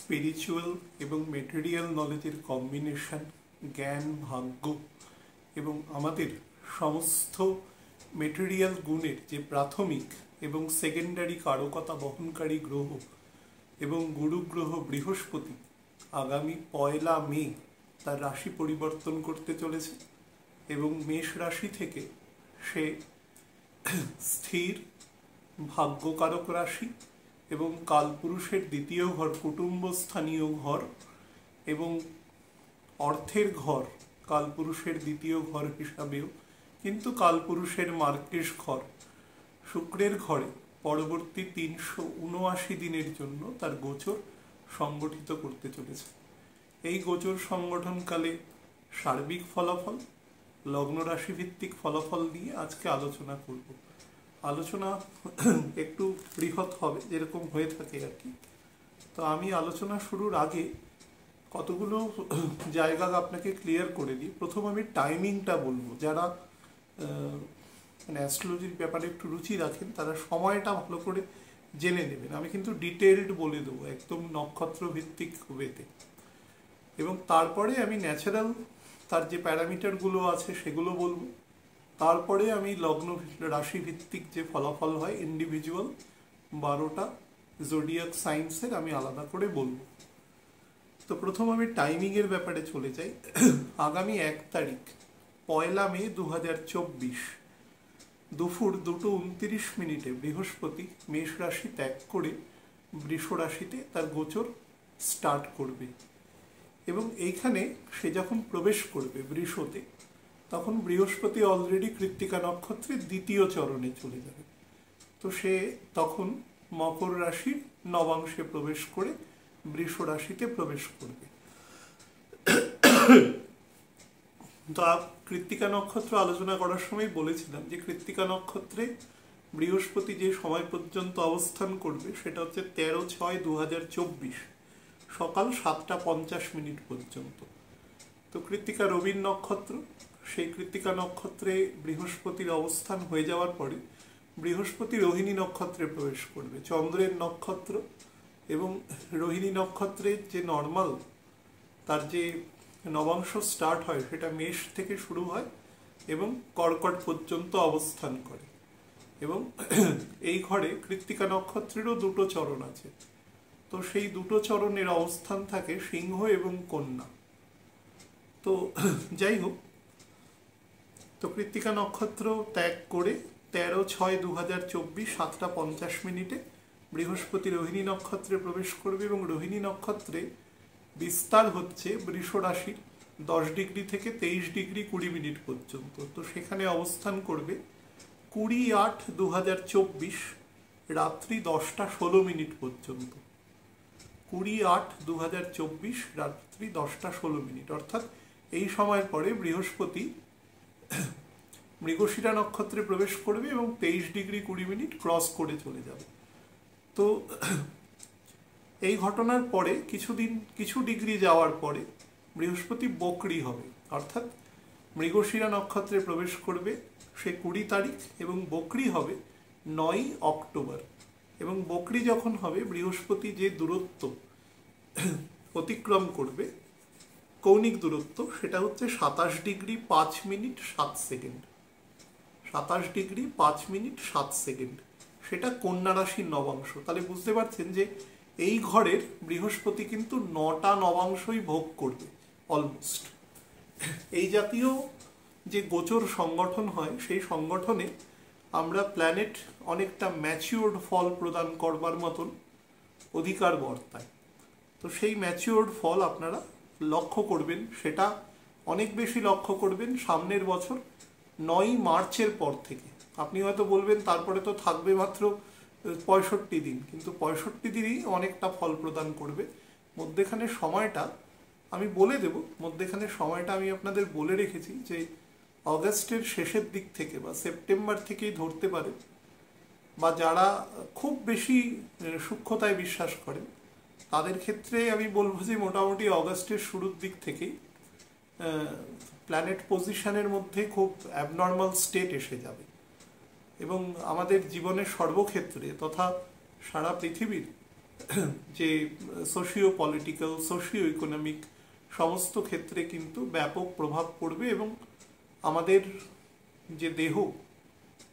Spiritual এবং material নলেজের combination, জ্ঞান, ভাগ্য এবং আমাদের সমস্ত মেটেরিয়াল গুণের যে প্রাথমিক এবং সেকেন্ডারি কারকতা বহনকারী গ্রহ এবং গুরু গ্রহ বৃহস্পতি আগামী 1 মে তার রাশি পরিবর্তন করতে চলেছে এবং মেষ রাশি থেকে সে স্থির ভাগ্যকারক রাশি এবং কালপুরুষের দ্বিতীয় ঘর, কুটুম্ব স্থানীয় ঘর এবং অর্থের ঘর কালপুরুষের দ্বিতীয় ঘর হিসাবেও, কিন্তু কালপুরুষের মার্কেশ ঘর শুক্রের ঘরে পরবর্তী 379 দিনের জন্য তার গোচর সংগঠিত করতে চলেছে। এই গোচর সংগঠনকালে সার্বিক ফলাফল, লগ্ন রাশি ভিত্তিক ফলাফল নিয়ে আজকে আলোচনা করব। আলোচনা একটু বৃহৎ হবে, যেরকম হয়ে থাকে আর কি। তো আমি আলোচনা শুরুর আগে কতগুলো জায়গা আপনাকে ক্লিয়ার করে দিই। প্রথম আমি টাইমিংটা বলবো। যারা মানে অ্যাস্ট্রোলজির ব্যাপারে একটু রুচি রাখেন তারা সময়টা ভালো করে জেনে নেবেন। আমি কিন্তু ডিটেইলড বলে দেবো একদম নক্ষত্র ভিত্তিক ওয়েতে, এবং তারপরে আমি ন্যাচারাল তার যে প্যারামিটারগুলো আছে সেগুলো বলবো। তারপরে আমি লগ্ন রাশি ভিত্তিক যে ফলাফল হয় ইন্ডিভিজুয়াল 12টা জোডিয়াক সাইন্সের আমি আলাদা করে বলবো। তো প্রথম আমি টাইমিংয়ের ব্যাপারে চলে যাই। আগামী 1 তারিখ 1 মে 2024 দুপুর 2:29 বৃহস্পতি মেষ রাশি ত্যাগ করে বৃষ রাশিতে তার গোচর স্টার্ট করবে এবং এইখানে সে যখন প্রবেশ করবে বৃষতে, তখন বৃহস্পতি অলরেডি কৃত্তিকা নক্ষত্রের দ্বিতীয় চরণে চলে যাবে। তো সে তখন মকর রাশির নবাংশে প্রবেশ করে বৃষ রাশিতে প্রবেশ করবে। তো কৃত্তিকা নক্ষত্র আলোচনা করার সময় বলেছিলাম যে কৃত্তিকা নক্ষত্রে বৃহস্পতি যে সময় পর্যন্ত অবস্থান করবে সেটা হচ্ছে 13/6/2024 সকাল 7:50 পর্যন্ত। তো কৃত্তিকা রবির নক্ষত্র, সেই কৃত্তিকা নক্ষত্রে বৃহস্পতির অবস্থান হয়ে যাওয়ার পরে বৃহস্পতি রোহিণী নক্ষত্রে প্রবেশ করবে, চন্দ্রের নক্ষত্র, এবং রোহিণী নক্ষত্রের যে নর্মাল তার যে নবাংশ স্টার্ট হয় সেটা মেষ থেকে শুরু হয় এবং কর্কট পর্যন্ত অবস্থান করে। এবং এই ঘরে কৃত্তিকা নক্ষত্রেরও 2টো চরণ আছে। তো সেই 2টো চরণের অবস্থান থাকে সিংহ এবং কন্যা। তো যাই হোক, তো কৃত্তিকা নক্ষত্র ত্যাগ করে 13/6/2024 7:50 বৃহস্পতি রোহিণী নক্ষত্রে প্রবেশ করবে এবং রোহিণী নক্ষত্রে বিস্তার হচ্ছে বৃষ রাশির 10 ডিগ্রি থেকে 23 ডিগ্রি 20 মিনিট পর্যন্ত। তো সেখানে অবস্থান করবে 20/8/2024 রাত্রি 10:16 পর্যন্ত। 20/8/2024 রাত্রি 10:16, অর্থাৎ এই সময়ের পরে বৃহস্পতি মৃগশিরা নক্ষত্রে প্রবেশ করবে এবং 23 ডিগ্রি 20 মিনিট ক্রস করে চলে যাবে। তো এই ঘটনার পরে কিছু ডিগ্রি যাওয়ার পরে বৃহস্পতি বকরি হবে, অর্থাৎ মৃগশিরা নক্ষত্রে প্রবেশ করবে সে 20 তারিখ এবং বকরি হবে 9 অক্টোবর। এবং বকরি যখন হবে বৃহস্পতি যে দূরত্ব অতিক্রম করবে কৌণিক দূরত্ব, সেটা হচ্ছে 27 degree 5 minute 7 second. 27 degree 5 minute 7 second, সেটা কন্যা রাশির নবাংশ। তাহলে বুঝতে পারছেন যে এই ঘরের বৃহস্পতি কিন্তু 9টা নবাংশই ভোগ করবে অলমোস্ট। এই জাতীয় যে গোচর সংগঠন হয় সেই সংগঠনে আমরা প্ল্যানেট অনেকটা ম্যাচিওর্ড ফল প্রদান করবার মতন অধিকার বর্তায়। তো সেই ম্যাচিওর্ড ফল আপনারা লক্ষ্য করবেন, সেটা অনেক বেশি লক্ষ্য করবেন সামনের বছর 9 মার্চের পর থেকে। আপনি হয়তো বলবেন তারপরে তো থাকবে মাত্র 65 দিন, কিন্তু 65 দিনই অনেকটা ফল প্রদান করবে। মধ্যেখানে সময়টা আমি বলে দেব, মধ্যেখানে সময়টা আমি আপনাদের বলে রেখেছি যে অগাস্টের শেষের দিক থেকে বা সেপ্টেম্বর থেকেই ধরতে পারে, বা যারা খুব বেশি সূক্ষ্মতায় বিশ্বাস করেন তাদের ক্ষেত্রে আমি বলবো যে মোটামুটি অগাস্টের শুরুর দিক থেকেই প্ল্যানেট পজিশনের মধ্যে খুব অ্যাবনর্মাল স্টেট এসে যাবে এবং আমাদের জীবনের সর্বক্ষেত্রে তথা সারা পৃথিবীর যে সোশিও পলিটিক্যাল, সোশিও ইকোনমিক সমস্ত ক্ষেত্রে কিন্তু ব্যাপক প্রভাব পড়বে এবং আমাদের যে দেহ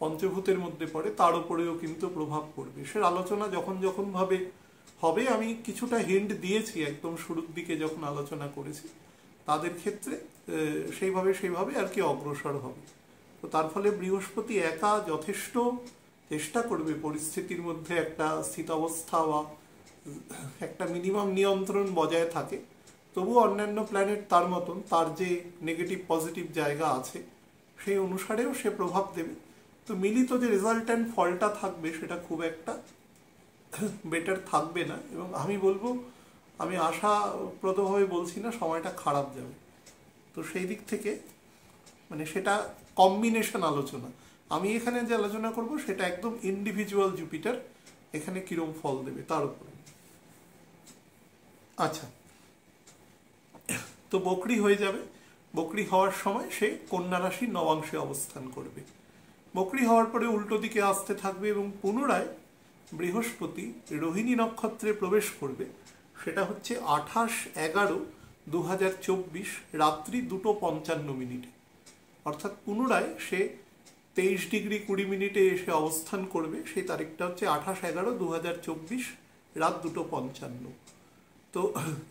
পঞ্চভূতের মধ্যে পড়ে তার উপরেও কিন্তু প্রভাব পড়বে। সে আলোচনা যখন যখন ভাবে হবে, আমি কিছুটা হিন্ট দিয়েছি একদম শুরুর দিকে যখন আলোচনা করেছি, তাদের ক্ষেত্রে সেইভাবে আর কি অগ্রসর হবে। তো তার ফলে বৃহস্পতি একা যথেষ্ট চেষ্টা করবে পরিস্থিতির মধ্যে একটা স্থিতাবস্থা বা একটা মিনিমাম নিয়ন্ত্রণ বজায় থাকে, তবুও অন্যান্য প্ল্যানেট তার মতন তার যে নেগেটিভ পজিটিভ জায়গা আছে সেই অনুসারেও সে প্রভাব দেবে। তো মিলিত যে রেজাল্ট্যান্ট ফলটা থাকবে সেটা খুব একটা বেটার থাকবে না, এবং আমি বলবো, আমি আশাপ্রদভাবে বলছি না সময়টা খারাপ যাবে। তো সেই দিক থেকে মানে সেটা কম্বিনেশন আলোচনা, আমি এখানে যে আলোচনা করব সেটা একদম ইন্ডিভিজুয়াল জুপিটার এখানে কিরম ফল দেবে তার উপরে। আচ্ছা, তো বকরি হয়ে যাবে। বকরি হওয়ার সময় সে কন্যা রাশির নবাংশে অবস্থান করবে। বকরি হওয়ার পরে উল্টো দিকে আসতে থাকবে এবং পুনরায় বৃহস্পতি রোহিণী নক্ষত্রে প্রবেশ করবে। সেটা হচ্ছে 28/11/2024 রাত্রি 2:55 অর্থাৎ পুনরায় সে 23°20 এসে অবস্থান করবে। সেই তারিখটা হচ্ছে 28/11/2024 রাত 2:55। তো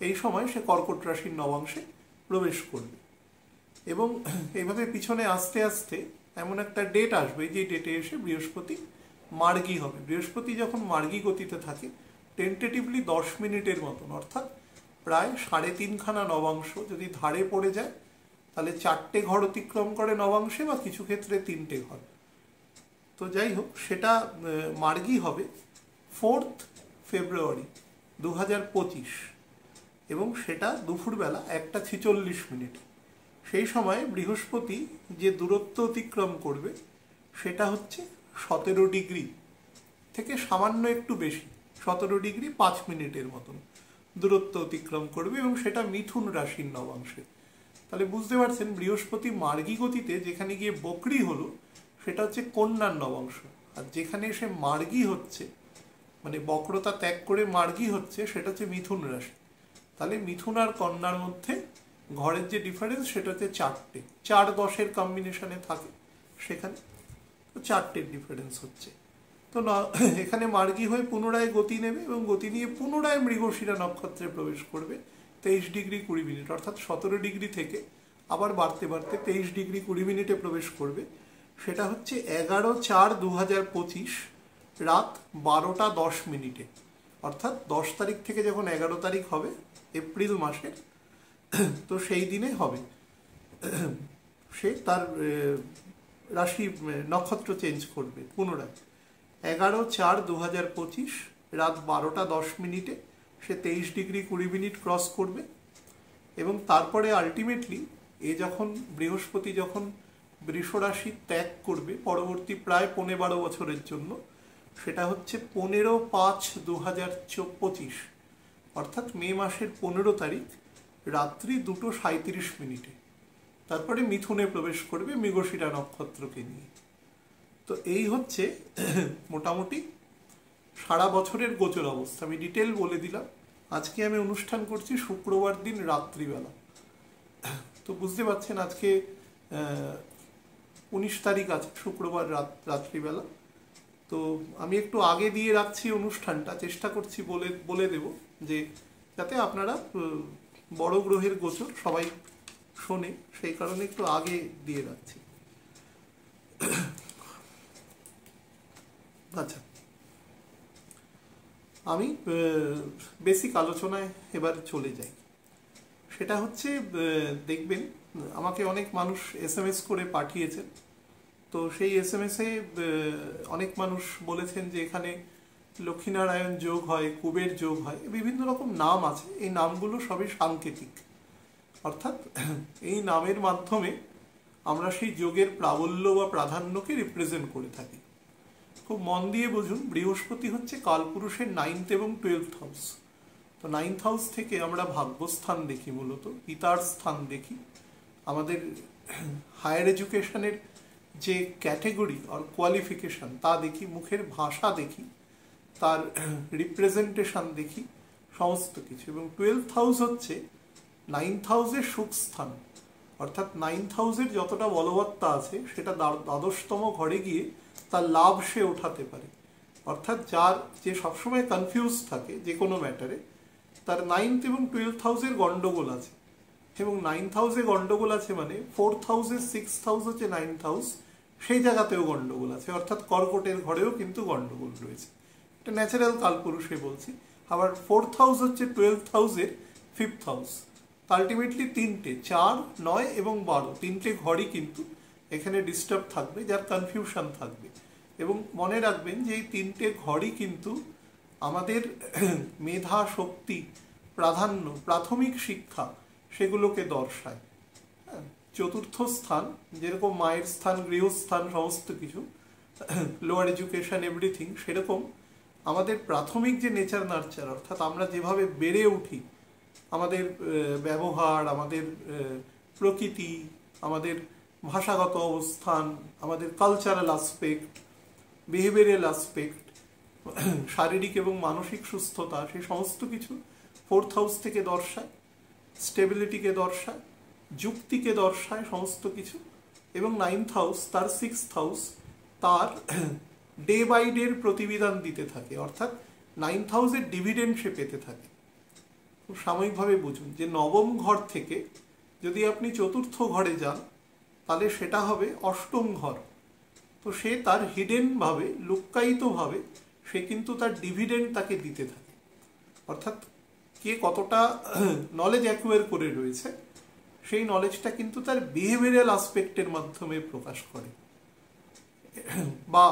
এই সময় সে কর্কট রাশির নবাংশে প্রবেশ করবে এবং এইভাবে পিছনে আস্তে আস্তে এমন একটা ডেট আসবে যে ডেটে এসে বৃহস্পতি মার্গী হবে। বৃহস্পতি যখন মার্গী গতিতে থাকে টেন্টেটিভলি 10 মিনিটের মতন, অর্থাৎ প্রায় 3.5খানা নবাংশ যদি ধারে পড়ে যায় তাহলে 4টে ঘর অতিক্রম করে নবাংশে, বা কিছু ক্ষেত্রে 3টে ঘর। তো যাই হোক, সেটা মার্গী হবে 4 ফেব্রুয়ারি 2025 এবং সেটা দুপুরবেলা 1:46। সেই সময় বৃহস্পতি যে দূরত্ব অতিক্রম করবে সেটা হচ্ছে 17° থেকে সামান্য একটু বেশি, 17°5 মতন দূরত্ব অতিক্রম করবে এবং সেটা মিথুন রাশির নবাংশে। তাহলে বুঝতে পারছেন বৃহস্পতি মার্গী গতিতে যেখানে গিয়ে বকরি হলো সেটা হচ্ছে কন্যার নবাংশ, আর যেখানে সে মার্গী হচ্ছে মানে বক্রতা ত্যাগ করে মার্গী হচ্ছে সেটা হচ্ছে মিথুন রাশি। তাহলে মিথুন আর কন্যার মধ্যে ঘরের যে ডিফারেন্স সেটা হচ্ছে 4টে, 4-10 কম্বিনেশনে থাকে সেখানে, তো 4টের ডিফারেন্স হচ্ছে। তো এখানে মার্গী হয়ে পুনরায় গতি নেবে এবং গতি নিয়ে পুনরায় মৃগশিরা নক্ষত্রে প্রবেশ করবে 23°20, অর্থাৎ 17° থেকে আবার বাড়তে বাড়তে 23°20 প্রবেশ করবে। সেটা হচ্ছে 11/4/2025 রাত 12:10, অর্থাৎ 10 তারিখ থেকে যখন 11 তারিখ হবে এপ্রিল মাসের, তো সেই দিনে হবে সে তার রাশি নক্ষত্র চেঞ্জ করবে পুনরায়। 11/4/2025 রাত 12:10 সে 23°20 ক্রস করবে এবং তারপরে আলটিমেটলি যখন বৃহস্পতি যখন বৃষ রাশি ত্যাগ করবে পরবর্তী প্রায় 12 বছরের জন্য, সেটা হচ্ছে 15/5/2025 অর্থাৎ মে মাসের 15 তারিখ রাত্রি 2:37। তারপরে মিথুনে প্রবেশ করবে মৃগশিরা নক্ষত্রকে নিয়ে। তো এই হচ্ছে মোটামুটি সারা বছরের গোচর অবস্থা। আমি ডিটেল বলে দিলাম। আজকে আমি অনুষ্ঠান করছি শুক্রবার দিন রাত্রিবেলা। তো বুঝতে পারছেন আজকে 19 তারিখ আছে, শুক্রবার রাত্রিবেলা। তো আমি একটু আগে দিয়ে রাখছি অনুষ্ঠানটা, চেষ্টা করছি বলে দেব যে যাতে আপনারা বড় গ্রহের গোচর সবাই শোনে, সেই কারণে একটু আগে দিয়ে রাখছি। আচ্ছা, আমি বেসিক আলোচনায় এবার চলে যাই। সেটা হচ্ছে দেখবেন আমাকে অনেক মানুষ SMS করে পাঠিয়েছেন। তো সেই SMS-এ অনেক মানুষ বলেছেন যে এখানে লক্ষ্মীনারায়ণ যোগ হয়, কুবের যোগ হয়, বিভিন্ন রকম নাম আছে। এই নামগুলো সবই সাংকেতিক, অর্থাৎ এই নামের মাধ্যমে আমরা সেই যোগের প্রাবল্য বা প্রাধান্যকে রিপ্রেজেন্ট করে থাকি। খুব মন দিয়ে বুঝুন, বৃহস্পতি হচ্ছে কালপুরুষের 9th এবং 12th হাউস। তো 9th হাউস থেকে আমরা ভাগ্যস্থান দেখি, মূলত পিতার স্থান দেখি, আমাদের হায়ার এডুকেশনের যে ক্যাটেগরি আর কোয়ালিফিকেশন তা দেখি, মুখের ভাষা দেখি, তার রিপ্রেজেন্টেশন দেখি, সমস্ত কিছু। এবং 12th হাউস হচ্ছে 9th হাউসের সুখ স্থান, অর্থাৎ 9th হাউসের যতটা বলবত্তা আছে সেটা দ্বাদশতম ঘরে গিয়ে তার লাভ সে ওঠাতে পারে। অর্থাৎ যে সবসময় কনফিউজ থাকে যে কোনো ম্যাটারে, তার 9th এবং 12th হাউসের গন্ডগোল আছে। এবং 9th হাউসে গন্ডগোল আছে মানে 4th হাউসের 6th হাউস হচ্ছে 9th হাউস, সেই জায়গাতেও গন্ডগোল আছে, অর্থাৎ কর্কটের ঘরেও কিন্তু গন্ডগোল রয়েছে। এটা ন্যাচারাল কালপুরুষে বলছি। আবার 4th হাউস হচ্ছে 12th হাউসের 5th হাউস। আলটিমেটলি 3টে, 4, 9 এবং 12, 3টে ঘরই কিন্তু এখানে ডিস্টার্ব থাকবে, যার কনফিউশন থাকবে। এবং মনে রাখবেন যে এই 3টে ঘরই কিন্তু আমাদের মেধা, শক্তি, প্রাধান্য, প্রাথমিক শিক্ষা সেগুলোকে দর্শায়। চতুর্থ স্থান যেরকম মায়ের স্থান, গৃহস্থান, সমস্ত কিছু, লোয়ার এডুকেশন, এভরিথিং, সেরকম আমাদের প্রাথমিক যে নেচার নার্চার, অর্থাৎ আমরা যেভাবে বেড়ে উঠি, আমাদের ব্যবহার, আমাদের প্রকৃতি, আমাদের ভাষাগত অবস্থান, আমাদের কালচারাল আসপেক্ট, বিহেভিয়ারাল আসপেক্ট, শারীরিক এবং মানসিক সুস্থতা, সেই সমস্ত কিছু 4th হাউস থেকে দর্শায়, স্টেবিলিটিকে দর্শায়, যুক্তিকে দর্শায়, সমস্ত কিছু। এবং 9th হাউস, তার 6th হাউস, তার ডে বাই ডের প্রতিবিধান দিতে থাকে, অর্থাৎ 9th হাউসের ডিভিডেন্ড সে পেতে থাকে। খুব সাময়িকভাবে বুঝুন যে নবম ঘর থেকে যদি আপনি চতুর্থ ঘরে যান তাহলে সেটা হবে অষ্টম ঘর। তো সে তার হিডেনভাবে, লুক্কায়িতভাবে সে কিন্তু তার ডিভিডেন্ড তাকে দিতে থাকে, অর্থাৎ কে কতটা নলেজ অ্যাকুয়ার করে রয়েছে সেই নলেজটা কিন্তু তার বিহেভিয়ারাল আসপেক্টের মাধ্যমে প্রকাশ করে। বা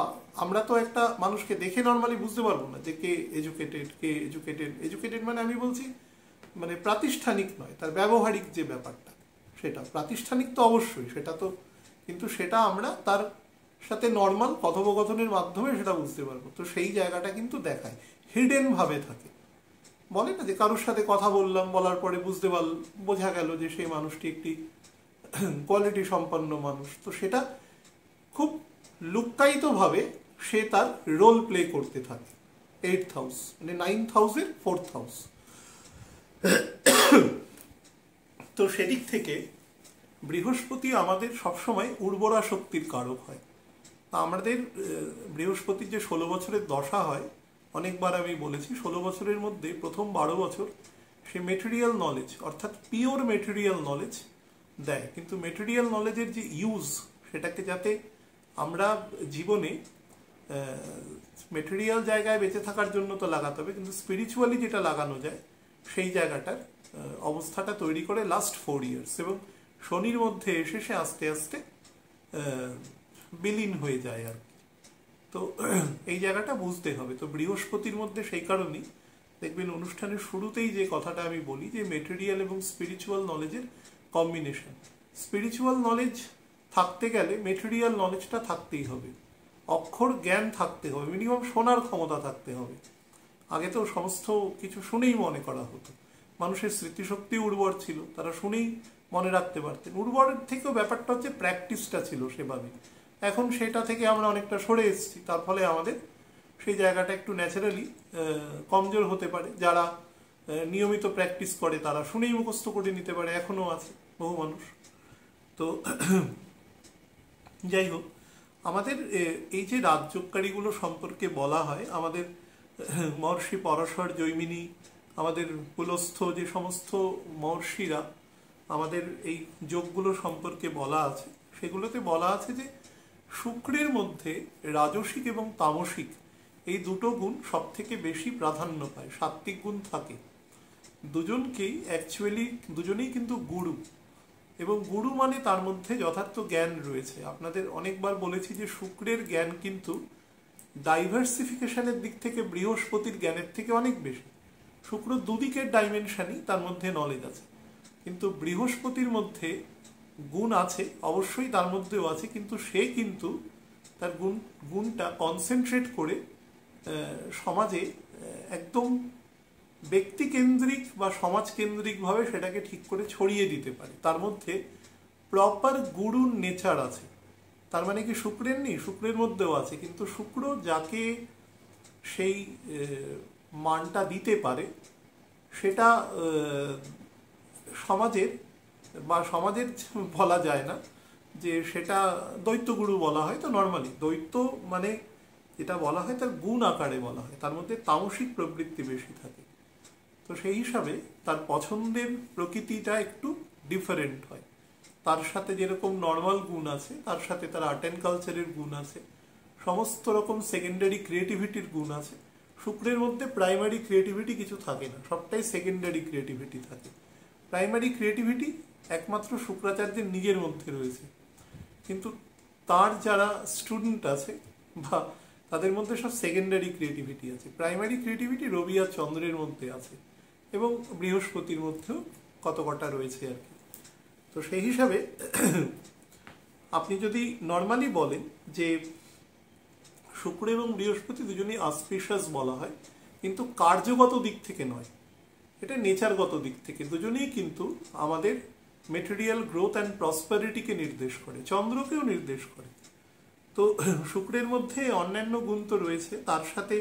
আমরা তো একটা মানুষকে দেখে নর্মালি বুঝতে পারবো না যে কে এডুকেটেড, কে এডুকেটেড। এডুকেটেড মানে আমি বলছি মানে প্রাতিষ্ঠানিক নয়, তার ব্যবহারিক যে ব্যাপারটা সেটা প্রাতিষ্ঠানিক তো অবশ্যই, সেটা তো, কিন্তু সেটা আমরা তার সাথে নর্মাল কথোপকথনের মাধ্যমে সেটা বুঝতে পারবো। তো সেই জায়গাটা কিন্তু দেখায়, হিডেন ভাবে থাকে। বলে না যে কারোর সাথে কথা বললাম, বলার পরে বোঝা গেল যে সেই মানুষটি একটি কোয়ালিটি সম্পন্ন মানুষ। তো সেটা খুব লুক্কায়িতভাবে সে তার রোল প্লে করতে থাকে। 8th হাউস মানে 9th হাউসের 4th হাউস। তো সেদিক থেকে বৃহস্পতি আমাদের সবসময় উর্বরা শক্তির কারক হয়। আমাদের বৃহস্পতির যে 16 বছরের দশা হয়, অনেকবার আমি বলেছি 16 বছরের মধ্যে প্রথম 12 বছর সে মেটেরিয়াল নলেজ, অর্থাৎ পিওর মেটেরিয়াল নলেজ দেয়। কিন্তু মেটেরিয়াল নলেজের যে ইউজ, সেটাকে যাতে আমরা জীবনে মেটেরিয়াল জায়গায় বেঁচে থাকার জন্য তো লাগাতে হবে, কিন্তু স্পিরিচুয়ালি যেটা লাগানো যায় সেই জায়গাটার অবস্থাটা তৈরি করে লাস্ট 4 ইয়ার্স। এবং শনির মধ্যে এসে সে আস্তে আস্তে বিলীন হয়ে যায় আর কি। তো এই জায়গাটা বুঝতে হবে। তো বৃহস্পতির মধ্যে সেই কারণেই দেখবেন অনুষ্ঠানের শুরুতেই যে কথাটা আমি বলি যে মেটেরিয়াল এবং স্পিরিচুয়াল নলেজের কম্বিনেশন। স্পিরিচুয়াল নলেজ থাকতে গেলে মেটেরিয়াল নলেজটা থাকতেই হবে, অক্ষর জ্ঞান থাকতে হবে, মিনিমাম শোনার ক্ষমতা থাকতে হবে। আগে তো সমস্ত কিছু শুনেই মনে করা হতো, মানুষের স্মৃতিশক্তি উর্বর ছিল, তারা শুনেই মনে রাখতে পারতেন। উর্বরের থেকেও ব্যাপারটা হচ্ছে প্র্যাকটিসটা ছিল সেভাবে। এখন সেটা থেকে আমরা অনেকটা সরে এসেছি, তার ফলে আমাদের সেই জায়গাটা একটু ন্যাচারালি কমজোর হতে পারে। যারা নিয়মিত প্র্যাকটিস করে তারা শুনেই মুখস্থ করে নিতে পারে, এখনও আছে বহু মানুষ। তো যাই হোক, আমাদের এই যে রাজযোগকারীগুলো সম্পর্কে বলা হয়, আমাদের মহর্ষি পরাশর, জৈমিনী, আমাদের কুলস্থ যে সমস্ত মহর্ষিরা আমাদের এই যোগগুলো সম্পর্কে বলা আছে, সেগুলোতে বলা আছে যে শুক্রের মধ্যে রাজসিক এবং তামসিক এই দুটো গুণ সব থেকে বেশি প্রাধান্য পায়, সাত্ত্বিক গুণ থাকে। দুজনেই কিন্তু গুরু, এবং গুরু মানে তার মধ্যে যথার্থ জ্ঞান রয়েছে। আপনাদের অনেকবার বলেছি যে শুক্রের জ্ঞান কিন্তু ডাইভার্সিফিকেশনের দিক থেকে বৃহস্পতির জ্ঞানের থেকে অনেক বেশি। শুক্র দুদিকের ডাইমেনশনই তার মধ্যে নলেজ আছে, কিন্তু বৃহস্পতির মধ্যে গুণ আছে, অবশ্যই তার মধ্যেও আছে, কিন্তু সে কিন্তু তার গুণটা কনসেন্ট্রেট করে সমাজে একদম ব্যক্তিকেন্দ্রিক বা সমাজকেন্দ্রিকভাবে সেটাকে ঠিক করে ছড়িয়ে দিতে পারে। তার মধ্যে প্রপার গুরুর নেচার আছে। তার মানে কি শুক্রের নেই? শুক্রের মধ্যেও আছে, কিন্তু শুক্র যাকে সেই মানটা দিতে পারে, সেটা সমাজের সমাজের বলা যায় না, যে সেটা দ্বৈতগুরু বলা হয়। তো নর্মালি দ্বৈত মানে যেটা বলা হয় তার গুণ আকারে বলা হয়, তার মধ্যে তামসিক প্রবৃত্তি বেশি থাকে। তো সেই হিসাবে তার পছন্দের প্রকৃতিটা একটু ডিফারেন্ট হয়। তার সাথে যেরকম নর্মাল গুণ আছে, তার সাথে তার আর্ট অ্যান্ড কালচারের গুণ আছে, সমস্ত রকম সেকেন্ডারি ক্রিয়েটিভিটির গুণ আছে। শুক্রের মধ্যে প্রাইমারি ক্রিয়েটিভিটি কিছু থাকে না, সবটাই সেকেন্ডারি ক্রিয়েটিভিটি থাকে। প্রাইমারি ক্রিয়েটিভিটি একমাত্র শুক্রাচার্যের নিজের মধ্যে রয়েছে, কিন্তু তার যারা স্টুডেন্ট আছে বা তাদের মধ্যে সব সেকেন্ডারি ক্রিয়েটিভিটি আছে। প্রাইমারি ক্রিয়েটিভিটি রবি আর চন্দ্রের মধ্যে আছে, এবং বৃহস্পতির মধ্যেও কত কটা রয়েছে আর কি। তো সেই হিসাবে আপনি যদি নর্মালি বলেন যে শুক্র এবং বৃহস্পতি দুজনেই অসপিশিয়াস বলা হয়, কিন্তু কার্যগত দিক থেকে নয়, এটা নেচারগত দিক থেকে। দুজনেই কিন্তু আমাদের মেটেরিয়াল গ্রোথ অ্যান্ড প্রসপারিটিকে নির্দেশ করে, চন্দ্রকেও নির্দেশ করে। তো শুক্রের মধ্যে অন্যান্য গুণ তো রয়েছে, তার সাথে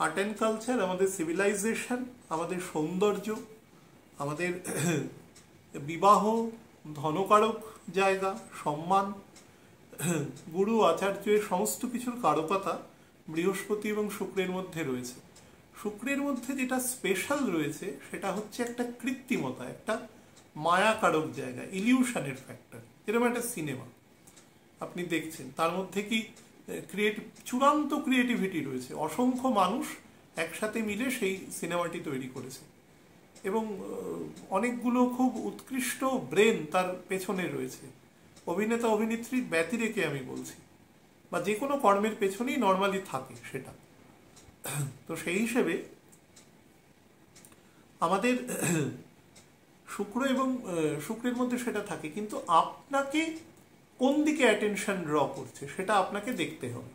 আর্ট অ্যান্ড কালচার, আমাদের সিভিলাইজেশন, আমাদের সৌন্দর্য, আমাদের বিবাহ, ধনকারক জায়গা, সম্মান, গুরু আচার্যের সমস্ত কিছুর কারকতা বৃহস্পতি এবং শুক্রের মধ্যে রয়েছে। শুক্রের মধ্যে যেটা স্পেশাল রয়েছে সেটা হচ্ছে একটা কৃত্রিমতা, একটা মায়াকারক জায়গা, ইলিউশনের ফ্যাক্টর। যেরকম একটা সিনেমা আপনি দেখছেন, তার মধ্যে কি চূড়ান্ত ক্রিয়েটিভিটি রয়েছে, অসংখ্য মানুষ একসাথে মিলে সেই সিনেমাটি তৈরি করেছে, এবং অনেকগুলো খুব উৎকৃষ্ট ব্রেন তার পেছনে রয়েছে। অভিনেতা অভিনেত্রীর ব্যতি রেখে আমি বলছি, বা যে কোনো কর্মের পেছনেই নর্মালি থাকে সেটা। তো সেই হিসেবে আমাদের শুক্র এবং শুক্রের মধ্যে সেটা থাকে, কিন্তু আপনাকে কোন দিকে অ্যাটেনশন ড্র করছে সেটা আপনাকে দেখতে হবে।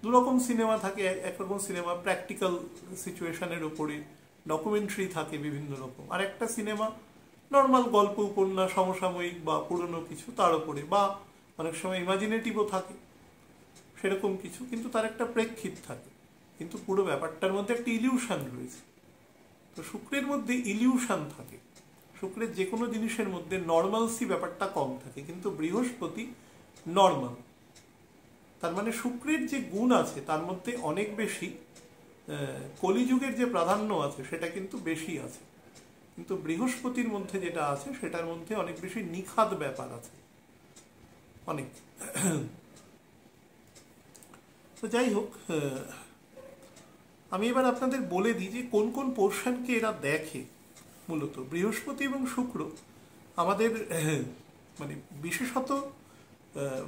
দুরকম সিনেমা থাকে, একরকম সিনেমা প্র্যাকটিক্যাল সিচুয়েশনের ওপরে, ডকুমেন্টারি থাকে বিভিন্ন রকম, আর একটা সিনেমা নর্মাল গল্প, উপন্যাস, সমসাময়িক বা পুরনো কিছু তার উপরে, বা অনেক সময় ইমাজিনেটিভও থাকে সেরকম কিছু, কিন্তু তার একটা প্রেক্ষিত থাকে, কিন্তু পুরো ব্যাপারটার মধ্যে একটা ইলিউশন রয়েছে। তো শুক্রের মধ্যে ইলিউশন থাকে, শুক্রের যে কোনো জিনিসের মধ্যে নর্মালসি ব্যাপারটা কম থাকে, কিন্তু বৃহস্পতি নর্মাল। তার মানে শুক্রের যে গুণ আছে তার মধ্যে অনেক বেশি কলিযুগের যে প্রাধান্য আছে সেটা কিন্তু বেশি আছে, কিন্তু বৃহস্পতির মধ্যে যেটা আছে সেটার মধ্যে অনেক বেশি নিখাদ ব্যাপার আছে অনেক। তো যাই হোক, আমি এবার আপনাদের বলে দিই যে কোন কোন পোর্শনকে এরা দেখে। মূলত বৃহস্পতি এবং শুক্র আমাদের মানে বিশেষত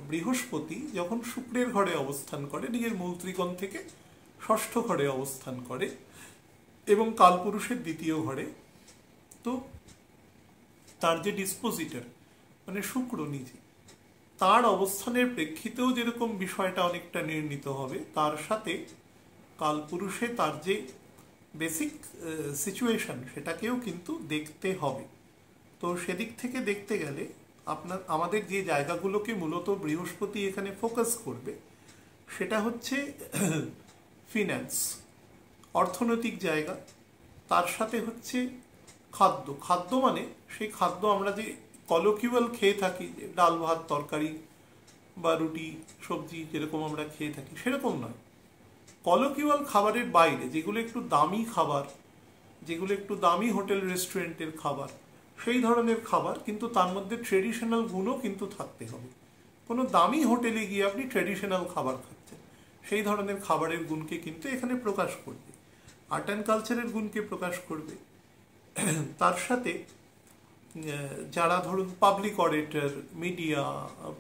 বৃহস্পতি যখন শুক্রের ঘরে অবস্থান করে, নিজের মূল ত্রিকোণ থেকে ষষ্ঠ ঘরে অবস্থান করে এবং কালপুরুষের দ্বিতীয় ঘরে, তো তার যে ডিসপোজিটর মানে শুক্র নিজে, তার অবস্থানের প্রেক্ষিতেও যেরকম বিষয়টা অনেকটা নির্ণীত হবে, তার সাথে কালপুরুষে তার যে বেসিক সিচুয়েশন সেটাকেও কিন্তু দেখতে হবে। তো সেদিক থেকে দেখতে গেলে আমাদের যে জায়গাগুলোকে মূলত বৃহস্পতি এখানে ফোকাস করবে সেটা হচ্ছে ফিন্যান্স, অর্থনৈতিক জায়গা, তার সাথে হচ্ছে খাদ্য। খাদ্য মানে সেই খাদ্য আমরা যে কলোকিউয়াল খেয়ে থাকি, ডাল ভাত তরকারি বা রুটি সবজি যেরকম আমরা খেয়ে থাকি সেরকম নয়। কলোকিউয়াল খাবারের বাইরে যেগুলো একটু দামি খাবার, যেগুলো একটু দামি হোটেল রেস্টুরেন্টের খাবার, সেই ধরনের খাবার, কিন্তু তার মধ্যে ট্রেডিশনাল গুণও কিন্তু থাকতে হবে। কোনো দামি হোটেলে গিয়ে আপনি ট্রেডিশনাল খাবার খাচ্ছেন, সেই ধরনের খাবারের গুণকে কিন্তু এখানে প্রকাশ করবে, আর্ট অ্যান্ড কালচারের গুণকে প্রকাশ করবে। তার সাথে যারা ধরুন পাবলিক অডিটর, মিডিয়া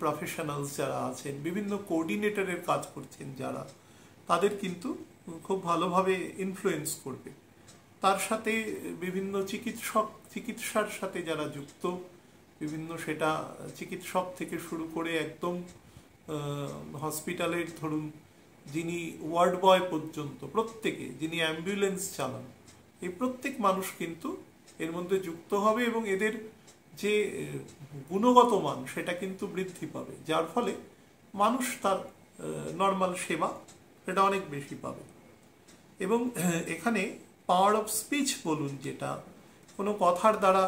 প্রফেশনালস যারা আছেন, বিভিন্ন কোঅর্ডিনেটরের কাজ করছেন যারা, তাদের কিন্তু খুব ভালোভাবে ইনফ্লুয়েন্স করবে। তার সাথে বিভিন্ন চিকিৎসার সাথে যারা যুক্ত, বিভিন্ন সেটা চিকিৎসক থেকে শুরু করে একদম হসপিটালের ধরুন যিনি ওয়ার্ড বয় পর্যন্ত, প্রত্যেকে যিনি অ্যাম্বুলেন্স চালান, এই প্রত্যেক মানুষ কিন্তু এর মধ্যে যুক্ত হবে, এবং এদের যে গুণগত মান সেটা কিন্তু বৃদ্ধি পাবে, যার ফলে মানুষ তার নর্মাল সেবা সেটা অনেক বেশি পাবে। এবং এখানে পাওয়ার অফ স্পিচ বলুন, যেটা কোনো কথার দ্বারা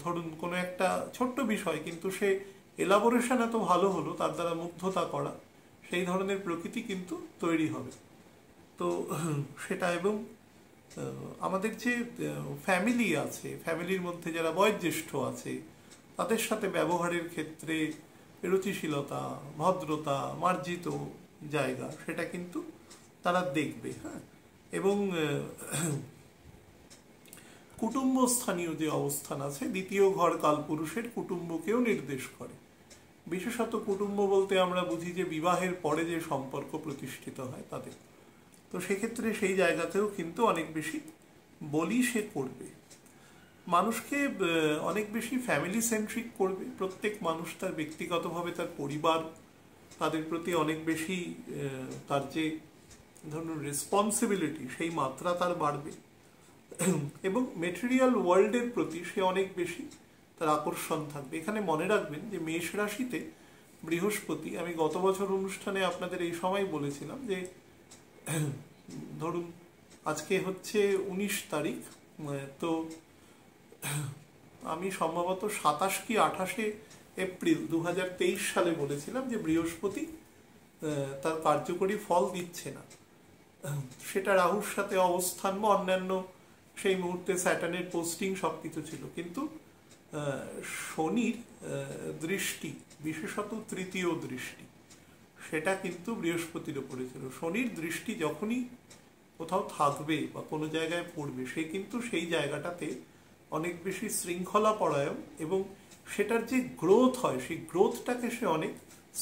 ধরুন কোনো একটা ছোট্ট বিষয় কিন্তু সে এলাবোরেশন এত ভালো হলো, তার দ্বারা মুগ্ধতা করা, সেই ধরনের প্রকৃতি কিন্তু তৈরি হবে। তো সেটা, এবং আমাদের যে ফ্যামিলি আছে, ফ্যামিলির মধ্যে যারা বয়োজ্যেষ্ঠ আছে, তাদের সাথে ব্যবহারের ক্ষেত্রে রুচিশীলতা, ভদ্রতা, মার্জিত জায়গা, সেটা কিন্তু তারা দেখবে। হ্যাঁ, এবং কুটুম্বস্থানীয় যে অবস্থান আছে, দ্বিতীয় ঘর কালপুরুষের কুটুম্বকেও নির্দেশ করে। বিশেষত কুটুম্ব বলতে আমরা বুঝি যে বিবাহের পরে যে সম্পর্ক প্রতিষ্ঠিত হয় তাদের। তো সেক্ষেত্রে সেই জায়গাতেও কিন্তু অনেক বেশি বলি সে করবে, মানুষকে অনেক বেশি ফ্যামিলি সেন্ট্রিক করবে। প্রত্যেক মানুষ তার ব্যক্তিগতভাবে তার পরিবার, তাদের প্রতি অনেক বেশি তার যে ধরুন রেসপন্সিবিলিটি, সেই মাত্রা তার বাড়বে। এবং মেটেরিয়াল ওয়ার্ল্ডের প্রতি সে অনেক বেশি তার আকর্ষণ থাকবে। এখানে মনে রাখবেন যে মেষ রাশিতে বৃহস্পতি, আমি গত বছর অনুষ্ঠানে আপনাদের এই সময় বলেছিলাম যে ধরুন আজকে হচ্ছে 19 তারিখ, তো আমি সম্ভবত 27 কি 28 এপ্রিল 2023 সালে বলেছিলাম যে বৃহস্পতি তার কার্যকরী ফল দিচ্ছে না। সেটা রাহুর সাথে অবস্থান বা অন্যান্য সেই মুহূর্তে স্যাটার্নের পোস্টিং সবকিছু ছিল, কিন্তু শনির দৃষ্টি, বিশেষত তৃতীয় দৃষ্টি, সেটা কিন্তু বৃহস্পতির উপরে ছিল। শনির দৃষ্টি যখনই কোথাও থাকবে বা কোনো জায়গায় পড়বে, সে কিন্তু সেই জায়গাটাতে অনেক বেশি শৃঙ্খলা পরায়ণ, এবং সেটার যে গ্রোথ হয়, সেই গ্রোথটাকে সে অনেক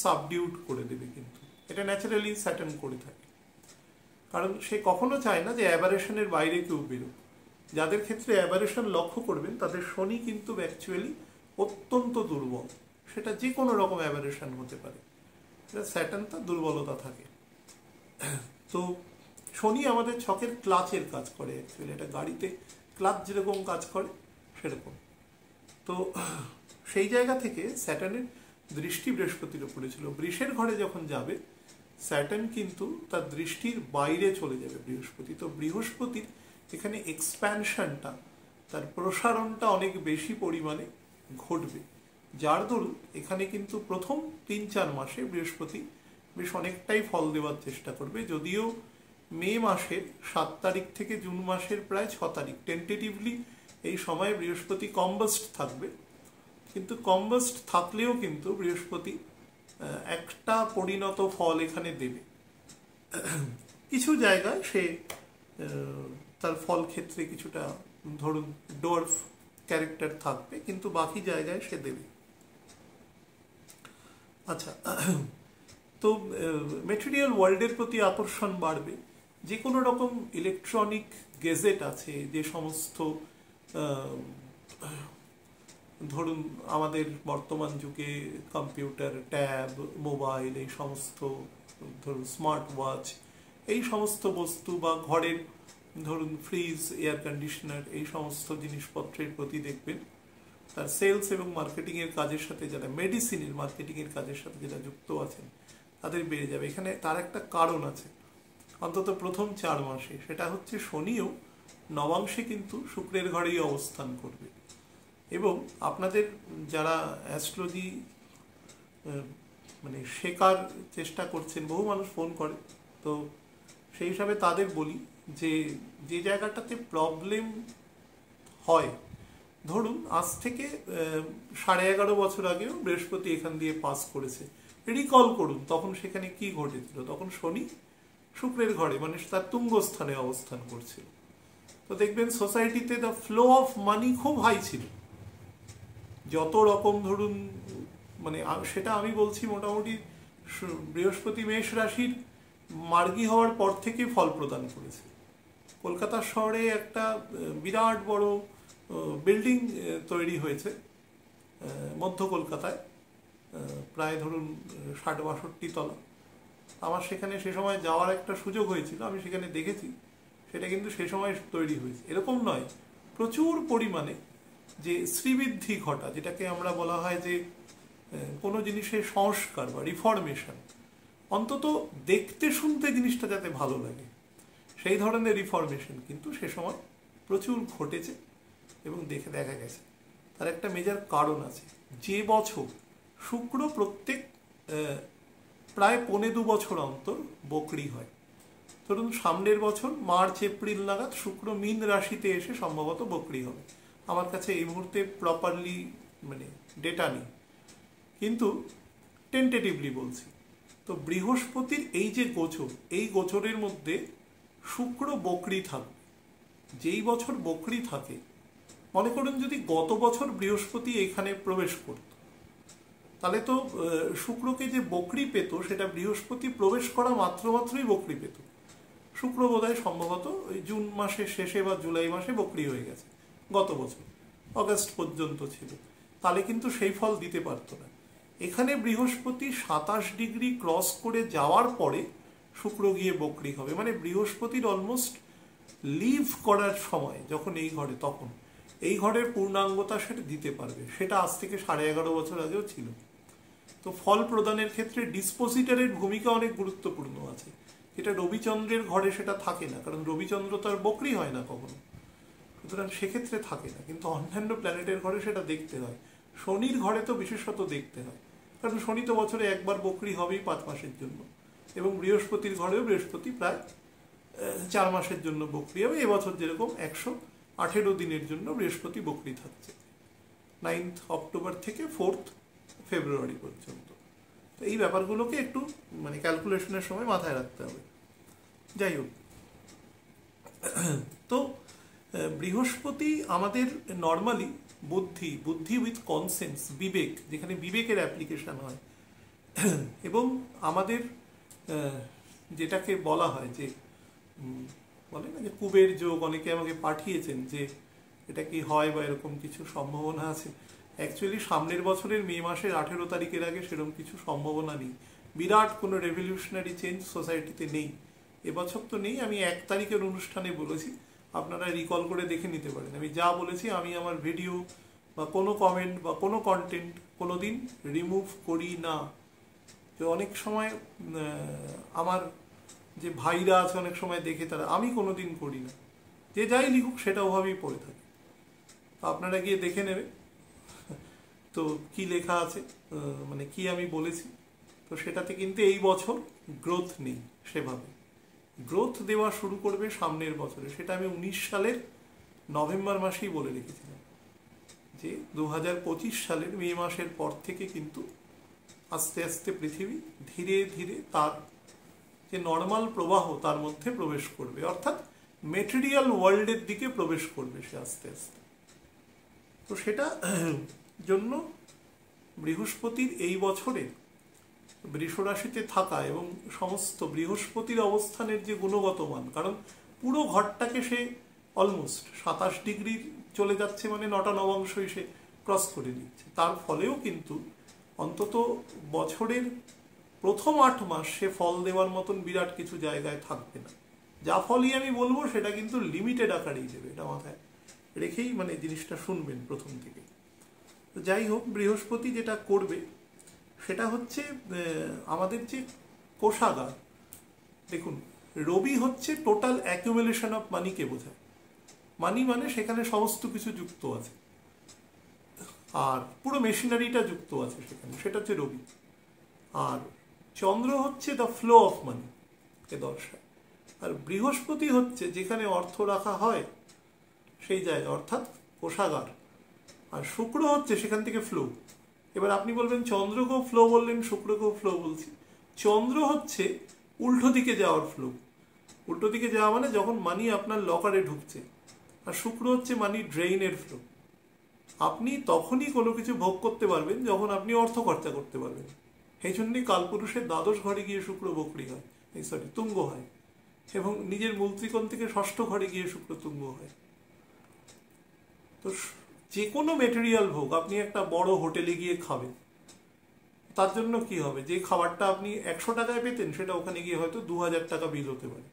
সাবডিউট করে দেবে। কিন্তু এটা ন্যাচারালি স্যাটার্ন করে থাকে, কারণ সে কখনো চায় না যে অ্যাবারেশনের বাইরে কেউ বেরোক। যাদের ক্ষেত্রে অ্যাবারেশন লক্ষ্য করবেন, তাদের শনি কিন্তু অ্যাকচুয়ালি অত্যন্ত দুর্বল। সেটা যে কোনো রকম অ্যাবারেশন হতে পারে, এটা স্যাটার্ন তার দুর্বলতা থাকে। তো শনি আমাদের ছকের ক্লাচের কাজ করে, অ্যাকচুয়ালি এটা গাড়িতে ক্লাচ যেরকম কাজ করে সেরকম। তো সেই জায়গা থেকে স্যাটার্নের দৃষ্টি বৃহস্পতির উপরে ছিল। বৃষের ঘরে যখন যাবে স্যাটার্ন কিন্তু তার দৃষ্টির বাইরে চলে যাবে বৃহস্পতি। তো বৃহস্পতির এখানে এক্সপ্যানশনটা, তার প্রসারণটা অনেক বেশি পরিমাণে ঘটবে, যার দরুন এখানে কিন্তু প্রথম 3-4 মাসে বৃহস্পতি বেশ অনেকটাই ফল দেওয়ার চেষ্টা করবে। যদিও মে মাসের 7 তারিখ থেকে জুন মাসের প্রায় 6 তারিখ টেন্টেটিভলি এই সময় বৃহস্পতি কম্বাস্ট থাকবে, কিন্তু কম্বাস্ট থাকলেও কিন্তু বৃহস্পতি একটা পরিণত ফল এখানে দেবে। কিছু জায়গায় সে তার ফল ক্ষেত্রে কিছুটা ধরুন ডোয়ার্ফ ক্যারেক্টার থাকবে, কিন্তু বাকি জায়গায় সে দেবে। আচ্ছা, তো মেটেরিয়াল ওয়ার্ল্ডের প্রতি আকর্ষণ বাড়বে। যে কোনো রকম ইলেকট্রনিক গেজেট আছে, যে সমস্ত ধরুন আমাদের বর্তমান যুগে কম্পিউটার, ট্যাব, মোবাইল, এই সমস্ত ধরুন স্মার্ট ওয়াচ, এই সমস্ত বস্তু, বা ঘরের ধরুন ফ্রিজ, এয়ার কন্ডিশনার, এই সমস্ত জিনিসপত্রের প্রতি দেখবেন তার সেলস এবং মার্কেটিংয়ের কাজের সাথে, যারা মেডিসিনের মার্কেটিংয়ের কাজের সাথে যারা যুক্ত আছেন, তাদের বেড়ে যাবে। এখানে তার একটা কারণ আছে, অন্তত প্রথম 4 মাসে, সেটা হচ্ছে শনিও নবাংশে কিন্তু শুক্রের ঘরেই অবস্থান করবে। এবং আপনাদের যারা অ্যাস্ট্রোলজি মানে শেখার চেষ্টা করছেন, বহু মানুষ ফোন করে, তো সেই হিসাবে তাদের বলি যে যে জায়গাটাতে প্রবলেম হয়, ধরুন আজ থেকে 11.5 বছর আগেও বৃহস্পতি এখান দিয়ে পাস করেছে, রিকল করুন তখন সেখানে কি ঘটেছিল। তখন শনি শুক্রের ঘরে, মানে তার তুঙ্গস্থানে অবস্থান করছিল। তো দেখবেন সোসাইটিতে দ্য ফ্লো অফ মানি খুব হাই ছিল। যত রকম ধরুন মানে সেটা আমি বলছি মোটামুটি বৃহস্পতি মেষ রাশির মার্গী হওয়ার পর থেকে ফল প্রদান করেছে। কলকাতা শহরে একটা বিরাট বড় বিল্ডিং তৈরি হয়েছে মধ্য কলকাতায়, প্রায় ধরুন 60-62 তলা। আমার সেখানে সে সময় যাওয়ার একটা সুযোগ হয়েছিল, আমি সেখানে দেখেছি সেটা কিন্তু সে সময় তৈরি হয়েছে। এরকম নয়, প্রচুর পরিমাণে যে শ্রীবৃদ্ধি ঘটা, যেটাকে আমরা বলা হয় যে কোনো জিনিসের সংস্কার বা রিফরমেশন, অন্তত দেখতে শুনতে জিনিসটা যাতে ভালো লাগে, সেই ধরনের রিফরমেশন কিন্তু সে সময় প্রচুর ঘটেছে এবং দেখা গেছে। তার একটা মেজর কারণ আছে, যে বছর শুক্র প্রত্যেক প্রায় 1.25 বছর অন্তর বকরি হয়, ধরুন সামনের বছর মার্চ এপ্রিল নাগাদ শুক্র মীন রাশিতে এসে সম্ভবত বকরি হবে। আমার কাছে এই মুহূর্তে প্রপারলি মানে ডেটা নেই, কিন্তু টেন্টেটিভলি বলছি। তো বৃহস্পতির এই যে গোচর, এই গোচরের মধ্যে শুক্র বকরি থাকবে। যেই বছর বকরি থাকে, মনে করুন যদি গত বছর বৃহস্পতি এখানে প্রবেশ করত, তাহলে তো শুক্রকে যে বকরি পেত সেটা বৃহস্পতি প্রবেশ করা মাত্রই বকরি পেত। শুক্র বোধহয় সম্ভবত ওই জুন মাসের শেষে বা জুলাই মাসে বকরি হয়ে গেছে, গত বছর অগাস্ট পর্যন্ত ছিল, তাহলে কিন্তু সেই ফল দিতে পারতো না। এখানে বৃহস্পতি 27 ডিগ্রি ক্রস করে যাওয়ার পরে শুক্র গিয়ে বকরি হবে, মানে বৃহস্পতির অলমোস্ট লিভ করার সময় যখন এই ঘরে, তখন এই ঘরের পূর্ণাঙ্গতা সেটা দিতে পারবে। সেটা আজ থেকে 11.5 বছর আগেও ছিল। তো ফল প্রদানের ক্ষেত্রে ডিসপোজিটরের ভূমিকা অনেক গুরুত্বপূর্ণ আছে, যেটা রবিচন্দ্রের ঘরে সেটা থাকে না, কারণ রবিচন্দ্র তো আর বকরি হয় না কখনো, সুতরাং সেক্ষেত্রে থাকে না। কিন্তু অন্যান্য প্ল্যানেটের ঘরে সেটা দেখতে হয়। শনির ঘরে তো বিশেষত দেখতে হয়, কারণ শনি তো বছরে একবার বকরি হবেই 5 মাসের জন্য, এবং বৃহস্পতির ঘরেও বৃহস্পতি প্রায় 4 মাসের জন্য বকরি হবে। এবছর যেরকম 118 দিনের জন্য বৃহস্পতি বকরি থাকছে, 9 অক্টোবর থেকে 4 ফেব্রুয়ারি পর্যন্ত। তো এই ব্যাপারগুলোকে একটু মানে ক্যালকুলেশনের সময় মাথায় রাখতে হবে। যাই হোক, তো বৃহস্পতি আমাদের নর্মালি বুদ্ধি উইথ কনসেন্স, বিবেক, যেখানে বিবেকের অ্যাপ্লিকেশন হয়, এবং আমাদের যেটাকে বলা হয় যে বলে না যে কুবের যোগ, অনেকে আমাকে পাঠিয়েছেন যে এটা কি হয় বা এরকম কিছু সম্ভাবনা আছে। অ্যাকচুয়ালি সামনের বছরের মে মাসের 18 তারিখের আগে সেরকম কিছু সম্ভাবনা নেই। বিরাট কোনো রেভলিউশনারি চেঞ্জ সোসাইটিতে নেই, এবছর তো নেই। আমি 1 তারিখের অনুষ্ঠানে বলেছি, আপনারা রিকল করে দেখে নিতে পারেন। আমি যা বলেছি, আমি আমার ভিডিও বা কোনো কমেন্ট বা কোনো কন্টেন্ট কোনোদিন রিমুভ করি না। তো অনেক সময় আমার যে ভাইরা আছে অনেক সময় দেখে তারা, আমি কোনোদিন করি না, যে যাই লিখুক সেটা ওভাবেই পড়ে থাকে। তো আপনারা গিয়ে দেখে নেবে তো কি লেখা আছে, মানে কি আমি বলেছি। তো সেটাতে কিন্তু এই বছর গ্রোথ নেই, সেভাবে গ্রোথ দেওয়া শুরু করবে সামনের বছরে। সেটা আমি 19 সালের নভেম্বর মাসেই বলে রেখেছিলাম যে 2025 সালের মে মাসের পর থেকে কিন্তু আস্তে আস্তে পৃথিবী ধীরে ধীরে তার যে নর্মাল প্রবাহ তার মধ্যে প্রবেশ করবে, অর্থাৎ মেটেরিয়াল ওয়ার্ল্ডের দিকে প্রবেশ করবে সে আস্তে আস্তে। তো সেটা জন্য বৃহস্পতির এই বছরে বৃষ রাশিতে থাকা এবং সমস্ত বৃহস্পতির অবস্থানের যে গুণগত মান, কারণ পুরো ঘরটাকে সে অলমোস্ট 27 ডিগ্রি চলে যাচ্ছে, মানে 9টা নবাংশই সে ক্রস করে দিচ্ছে। তার ফলেও কিন্তু অন্তত বছরের প্রথম 8 মাস সে ফল দেওয়ার মতন বিরাট কিছু জায়গায় থাকবে না। যা ফলই আমি বলবো সেটা কিন্তু লিমিটেড আকারেই দেবে, এটা মাথায় রেখেই মানে জিনিসটা শুনবেন প্রথম থেকে। তো যাই হোক, বৃহস্পতি যেটা করবে সেটা হচ্ছে আমাদের যে কোষাগার, দেখুন রবি হচ্ছে টোটাল অ্যাকুমুলেশন অফ মানিকে বোঝায়। মানি মানে সেখানে সমস্ত কিছু যুক্ত আছে, আর পুরো মেশিনারিটা যুক্ত আছে সেখানে, সেটা হচ্ছে রবি। আর চন্দ্র হচ্ছে দ্য ফ্লো অফ মানি কে দর্শায়। আর বৃহস্পতি হচ্ছে যেখানে অর্থ রাখা হয় সেই জায়গা, অর্থাৎ কোষাগার। আর শুক্র হচ্ছে সেখান থেকে ফ্লো। এবার আপনি বলবেন চন্দ্রকেও ফ্লো বললেন, শুক্রকেও ফ্লো বলছি। চন্দ্র হচ্ছে উল্টো দিকে যাওয়ার ফ্লো, উল্টো দিকে যাওয়া মানে যখন মানি আপনার লকারে ঢুকছে। আর শুক্র হচ্ছে মানি ড্রেইনের ফ্লো। আপনি তখনই কোনো কিছু ভোগ করতে পারবেন যখন আপনি অর্থ খরচা করতে পারবেন। এই জন্যই কালপুরুষের দ্বাদশ ঘরে গিয়ে শুক্র বকরি হয়, তুঙ্গ হয়, এবং নিজের মূল ত্রিকোণ থেকে 6ষ্ঠ ঘরে গিয়ে শুক্র তুঙ্গ হয়। তো যে কোনো মেটেরিয়াল ভোগ, আপনি একটা বড় হোটেলে গিয়ে খাবেন, তার জন্য কি হবে, যে খাবারটা আপনি 100 টাকায় পেতেন সেটা ওখানে গিয়ে হয়তো 2000 টাকা বিল হতে পারে।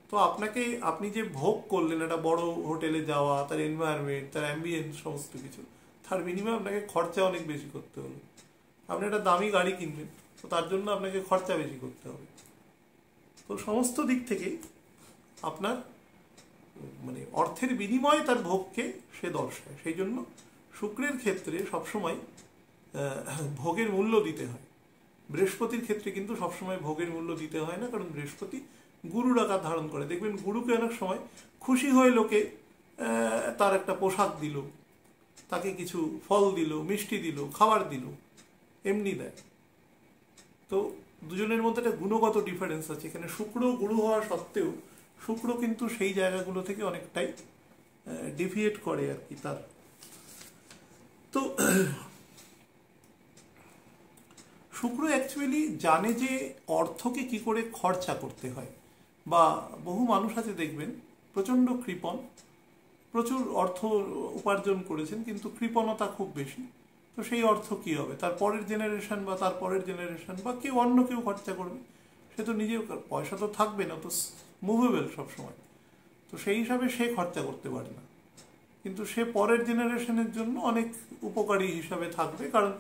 তো আপনি যে ভোগ করলেন একটা বড় হোটেলে যাওয়া, তার এনভায়রনমেন্ট, তার অ্যাম্বিয়েন্স, সমস্ত কিছু, তার বিনিময়ে আপনাকে খরচা অনেক বেশি করতে হলো। আপনি একটা দামি গাড়ি কিনবেন, তো তার জন্য আপনাকে খরচা বেশি করতে হবে। তো সমস্ত দিক থেকেই আপনার মানে অর্থের বিনিময়ে তার ভোগকে সে দর্শায়। সেই জন্য শুক্রের ক্ষেত্রে সবসময় ভোগের মূল্য দিতে হয়। বৃহস্পতির ক্ষেত্রে কিন্তু সবসময় ভোগের মূল্য দিতে হয় না, কারণ বৃহস্পতি গুরুর আকার ধারণ করে। দেখবেন গুরুকে অনেক সময় খুশি হয়ে লোকে তার একটা পোশাক দিল, তাকে কিছু ফল দিল, মিষ্টি দিল, খাবার দিল, এমনি দেয়। তো দুজনের মধ্যে একটা গুণগত ডিফারেন্স আছে। এখানে শুক্র গুরু হওয়া সত্ত্বেও শুক্র কিন্তু সেই জায়গাগুলো থেকে অনেকটাই ডিভিয়েট করে আর কি তার। তো শুক্র অ্যাকচুয়ালি জানে যে অর্থকে কি করে খরচা করতে হয়, বা বহু মানুষ আছে দেখবেন প্রচণ্ড কৃপণ, প্রচুর অর্থ উপার্জন করেছেন কিন্তু কৃপণতা খুব বেশি। তো সেই অর্থ কি হবে, তার পরের জেনারেশন বা তার পরের জেনারেশন বা কেউ অন্য কেউ খরচা করবে। সে তো নিজে, পয়সা তো থাকবে না, তো মুভেবল সবসময়, তো সেই হিসাবে সে খরচা করতে পারে না, কিন্তু সে পরের জেনারেশনের জন্য অনেক উপকারী হিসাবে থাকবে, কারণ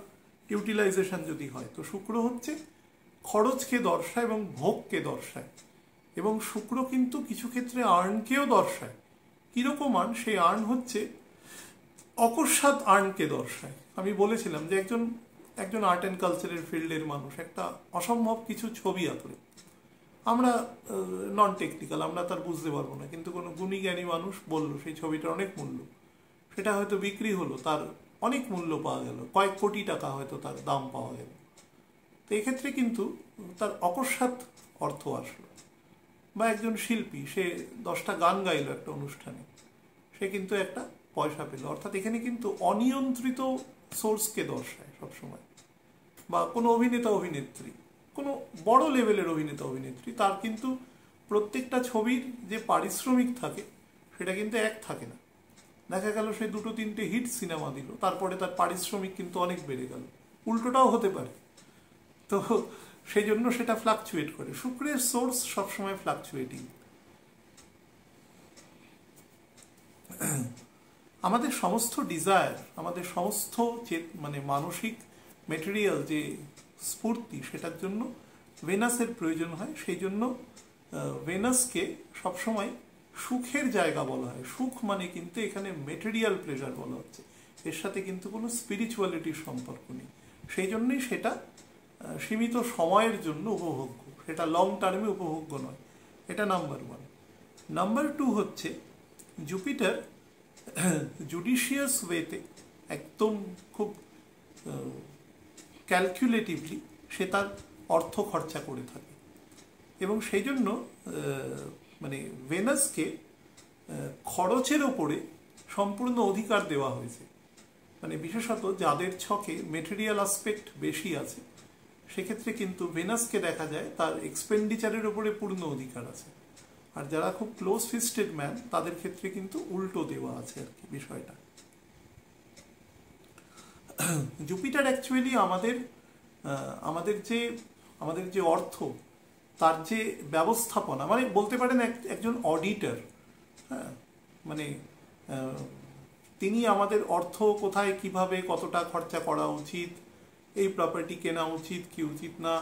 ইউটিলাইজেশন যদি হয়। তো শুক্র হচ্ছে খরচকে দর্শায় এবং ভোগকে দর্শায়, এবং শুক্র কিন্তু কিছু ক্ষেত্রে আর্নকেও দর্শায়। কিরকম আর্ন? সেই আর্ন হচ্ছে অকস্মাৎ আর্নকে দর্শায়। আমি বলেছিলাম যে একজন আর্ট অ্যান্ড কালচারের ফিল্ডের মানুষ একটা অসম্ভব কিছু ছবি আঁকলে, আমরা নন টেকনিক্যাল, আমরা তার বুঝতে পারবো না, কিন্তু কোনো গুণী জ্ঞানী মানুষ বলল সেই ছবিটার অনেক মূল্য, সেটা হয়তো বিক্রি হলো, তার অনেক মূল্য পাওয়া গেল, কয়েক কোটি টাকা হয়তো তার দাম পাওয়া গেল। তো এক্ষেত্রে কিন্তু তার অকস্মাৎ অর্থ আসলো। বা একজন শিল্পী, সে 10টা গান গাইলো একটা অনুষ্ঠানে, সে কিন্তু একটা পয়সা পেল। অর্থাৎ এখানে কিন্তু অনিয়ন্ত্রিত সোর্সকে দর্শায় সবসময়। বা কোনো অভিনেতা অভিনেত্রী, কোনো বড় লেভেলের অভিনেতা অভিনেত্রী, তার কিন্তু প্রত্যেকটা ছবির যে পারিশ্রমিক থাকে সেটা কিন্তু এক থাকে না। দেখা গেল সে 2-3টে হিট সিনেমা দিল, তারপরে তার পারিশ্রমিক কিন্তু অনেক বেড়ে গেল, উল্টোটাও হতে পারে। তো সেই জন্য সেটা ফ্লাকচুয়েট করে। শুক্রের সোর্স সবসময় ফ্লাকচুয়েটিং। আমাদের সমস্ত ডিজায়ার, আমাদের সমস্ত মানে মানসিক মেটেরিয়াল যে স্ফূর্তি, সেটার জন্য ভেনাসের প্রয়োজন হয়। সেই জন্য ভেনাসকে সবসময় সুখের জায়গা বলা হয়। সুখ মানে কিন্তু এখানে মেটেরিয়াল প্লেজার বলা হচ্ছে, এর সাথে কিন্তু কোনো স্পিরিচুয়ালিটির সম্পর্ক নেই। সেই জন্যই সেটা সীমিত সময়ের জন্য উপভোগ্য, সেটা লং টার্মে উপভোগ্য নয়। এটা নাম্বার 1। নাম্বার 2 হচ্ছে জুপিটার জুডিশিয়াস ওয়েতে, একদম খুব ক্যালকুলেটিভলি সে তার অর্থ খরচা করে থাকে, এবং সেই জন্য মানে ভেনাসকে খরচের ওপরে সম্পূর্ণ অধিকার দেওয়া হয়েছে। মানে বিশেষত যাদের ছকে মেটেরিয়াল আসপেক্ট বেশি আছে, সেক্ষেত্রে কিন্তু ভেনাসকে দেখা যায় তার এক্সপেন্ডিচারের ওপরে পূর্ণ অধিকার আছে। আর যারা খুব ক্লোজ ফিস্টেড ম্যান, তাদের ক্ষেত্রে কিন্তু উল্টো দেওয়া আছে আর কি বিষয়টা। জুপিটার অ্যাকচুয়ালি আমাদের যে অর্থ, তার যে ব্যবস্থাপনা, মানে বলতে পারেন একজন অডিটর। হ্যাঁ, মানে তিনি আমাদের অর্থ কোথায়, কিভাবে, কতটা খরচা করা উচিত, এই প্রপার্টি কেনা উচিত কি উচিত না,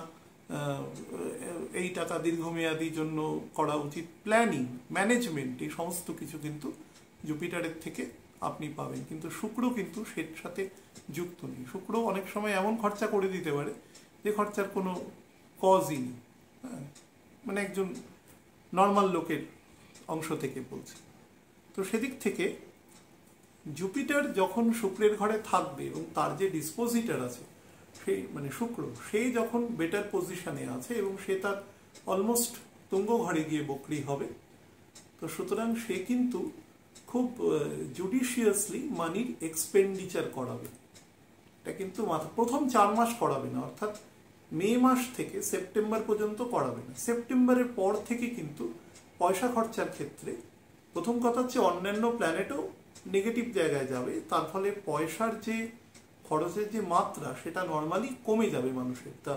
এই টাকা দীর্ঘমেয়াদী জন্য করা উচিত, প্ল্যানিং, ম্যানেজমেন্ট, এই সমস্ত কিছু কিন্তু জুপিটারের থেকে আপনি পাবেন। কিন্তু শুক্র কিন্তু সের সাথে যুক্ত নেই। শুক্র অনেক সময় এমন খরচা করে দিতে পারে যে খরচার কোনো কজই নেই। হ্যাঁ, মানে একজন নর্মাল লোকের অংশ থেকে বলছি। তো সেদিক থেকে জুপিটার যখন শুক্রের ঘরে থাকবে এবং তার যে ডিসপোজিটার আছে, সেই মানে শুক্র, সেই যখন বেটার পজিশনে আছে এবং সে তার অলমোস্ট তুঙ্গ ঘরে গিয়ে বকরি হবে, তো সুতরাং সে কিন্তু খুব জুডিশিয়াসলি মানির এক্সপেন্ডিচার করাবে। এটা কিন্তু মাত্র প্রথম 4 মাস করাবে না, অর্থাৎ মে মাস থেকে সেপ্টেম্বর পর্যন্ত করাবে না। সেপ্টেম্বরের পর থেকে কিন্তু পয়সা খরচার ক্ষেত্রে প্রথম কথা হচ্ছে অন্যান্য প্ল্যানেটও নেগেটিভ জায়গায় যাবে, তার ফলে পয়সার যে খরচের যে মাত্রা, সেটা নর্মালি কমে যাবে মানুষের, তা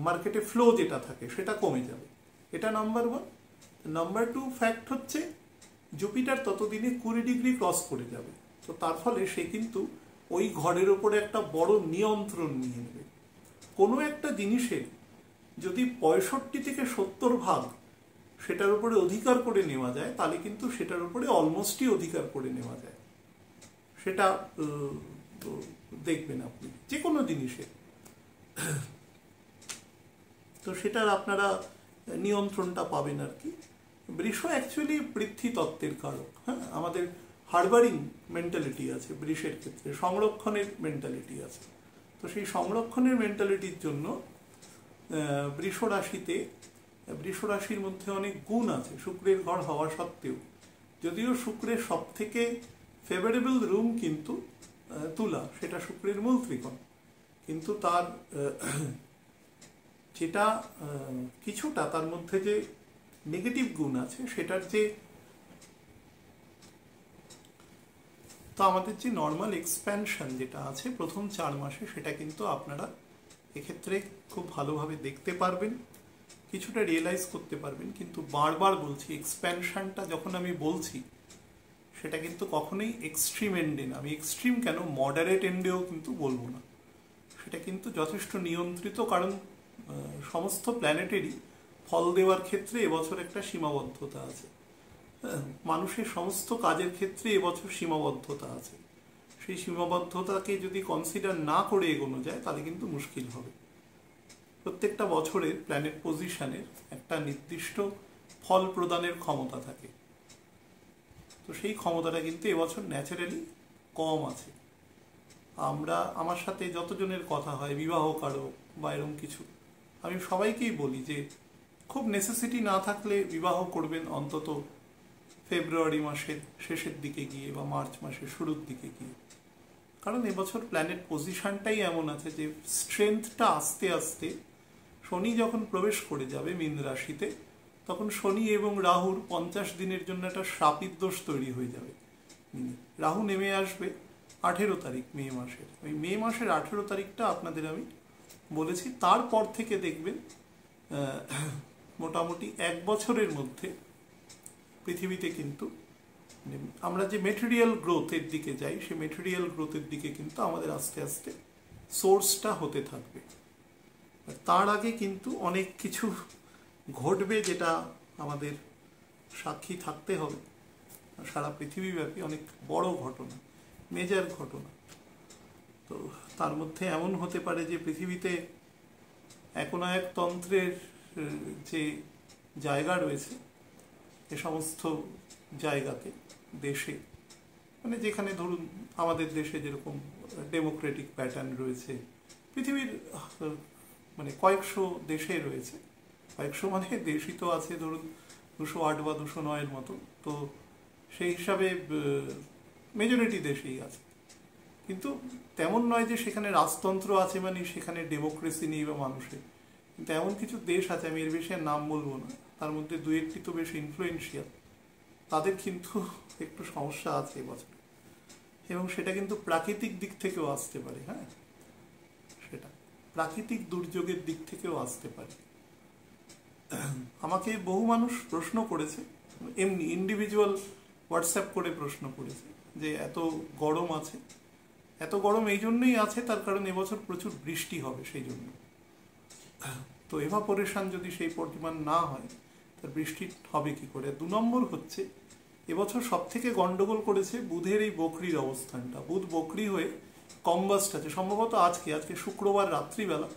মার্কেটে ফ্লো যেটা থাকে সেটা কমে যাবে। এটা নাম্বার 1। নাম্বার 2 ফ্যাক্ট হচ্ছে জুপিটার ততদিনে 20 ডিগ্রি ক্রস করে যাবে, তো তার ফলে সে কিন্তু ওই ঘরের ওপরে একটা বড় নিয়ন্ত্রণ নিয়ে নেবে। কোনো একটা জিনিসের যদি 65 থেকে 70 ভাগ সেটার উপরে অধিকার করে নেওয়া যায়, তাহলে কিন্তু সেটার উপরে অলমোস্টই অধিকার করে নেওয়া যায়। সেটা দেখবেন আপনি যে কোনো জিনিসে, তো সেটার আপনারা নিয়ন্ত্রণটা পাবেন আর কি। বৃষ অ্যাকচুয়ালি বৃদ্ধি তত্ত্বের কারক। হ্যাঁ, আমাদের হারবারিং মেন্টালিটি আছে বৃষের ক্ষেত্রে, সংরক্ষণের মেন্টালিটি আছে। তো সেই সংরক্ষণের মেন্টালিটির জন্য বৃষ রাশিতে, বৃষ রাশির মধ্যে অনেক গুণ আছে শুক্রের ঘর হওয়া সত্ত্বেও। যদিও শুক্রের সব থেকে ফেভারেবল রুম কিন্তু তুলা, সেটা শুক্রের মূল ত্রিকোণ, কিন্তু তার যেটা কিছুটা তার মধ্যে যে নেগেটিভ গুণ আছে, সেটার যে, তো আমাদের যে নর্মাল এক্সপ্যানশন যেটা আছে প্রথম 4 মাসে, সেটা কিন্তু আপনারা এক্ষেত্রে খুব ভালোভাবে দেখতে পারবেন, কিছুটা রিয়েলাইজ করতে পারবেন। কিন্তু বারবার বলছি, এক্সপ্যানশনটা যখন আমি বলছি সেটা কিন্তু কখনোই এক্সট্রিম এন্ডে না। আমি এক্সট্রিম কেন, মডারেট এন্ডেও কিন্তু বলবো না। সেটা কিন্তু যথেষ্ট নিয়ন্ত্রিত, কারণ সমস্ত প্ল্যানেটেরই ফল দেওয়ার ক্ষেত্রে এবছর একটা সীমাবদ্ধতা আছে। মানুষের সমস্ত কাজের ক্ষেত্রে এবছর সীমাবদ্ধতা আছে। সেই সীমাবদ্ধতাকে যদি কনসিডার না করে এগোনো যায়, তাহলে কিন্তু মুশকিল হবে। প্রত্যেকটা বছরের প্ল্যানেট পজিশনের একটা নির্দিষ্ট ফল প্রদানের ক্ষমতা থাকে, তো সেই ক্ষমতাটা কিন্তু এবছর ন্যাচারালি কম আছে। আমার সাথে যতজনের কথা হয়, বিবাহ কারো বা এরকম কিছু, আমি সবাইকেই বলি যে খুব নেসেসিটি না থাকলে বিবাহ করবেন অন্তত ফেব্রুয়ারি মাসের শেষের দিকে গিয়ে বা মার্চ মাসের শুরুর দিকে গিয়ে। কারণ এবছর প্ল্যানেট পজিশনটাই এমন আছে যে স্ট্রেংথটা আস্তে আস্তে, শনি যখন প্রবেশ করে যাবে মীন রাশিতে, তখন শনি এবং রাহুর 50 দিনের জন্য একটা শাপিত দোষ তৈরি হয়ে যাবে। রাহু নেমে আসবে 18 তারিখ মে মাসের। ওই মে মাসের 18 তারিখটা আপনাদের আমি বলেছি। তারপর থেকে দেখবেন মোটামুটি 1 বছরের মধ্যে পৃথিবীতে কিন্তু আমরা যে মেটেরিয়াল গ্রোথের দিকে যাই, সেই মেটেরিয়াল গ্রোথের দিকে কিন্তু আমাদের আস্তে আস্তে সোর্সটা হতে থাকবে। তার আগে কিন্তু অনেক কিছু ঘটবে, যেটা আমাদের সাক্ষী থাকতে হবে। সারা পৃথিবীব্যাপী অনেক বড় ঘটনা, মেজর ঘটনা। তো তার মধ্যে এমন হতে পারে যে পৃথিবীতে একনায়কতন্ত্রের যে জায়গা রয়েছে, এ সমস্ত জায়গাতে, দেশে, মানে যেখানে ধরুন আমাদের দেশে যেরকম ডেমোক্রেটিক প্যাটার্ন রয়েছে, পৃথিবীর মানে কয়েকশো দেশে রয়েছে। কয়েকশো মানে দেশই তো আছে ধরুন 208 বা 209 মতো, তো সেই হিসাবে মেজরিটি দেশেই আছে। কিন্তু তেমন নয় যে সেখানে রাজতন্ত্র আছে মানে সেখানে ডেমোক্রেসি নেই বা মানুষের। কিন্তু এমন কিছু দেশ আছে, আমি এর বেশি নাম বলবো না, তার মধ্যে 2-1টি তো বেশ ইনফ্লুয়েন্সিয়াল, তাদের কিন্তু একটু সমস্যা আছে এবছর। এবং সেটা কিন্তু প্রাকৃতিক দিক থেকেও আসতে পারে। হ্যাঁ, সেটা প্রাকৃতিক দুর্যোগের দিক থেকেও আসতে পারে। আমাকে বহু মানুষ প্রশ্ন করেছে, এমনি ইন্ডিভিজুয়াল হোয়াটসঅ্যাপ করে প্রশ্ন করেছে যে এত গরম আছে, এত গরম এই জন্যই আছে, তার কারণ এবছর প্রচুর বৃষ্টি হবে সেই জন্য। তো এভাপোরেশন যদি সেই পরিমাণ না হয়, তার বৃষ্টি হবে কি করে? 2 নম্বর হচ্ছে, এবছর সব থেকে গন্ডগোল করেছে বুধের এই বকরির অবস্থানটা। বুধ বকরি হয়ে কম্বাস্ট আছে, সম্ভবত আজকে শুক্রবার রাত্রিবেলা।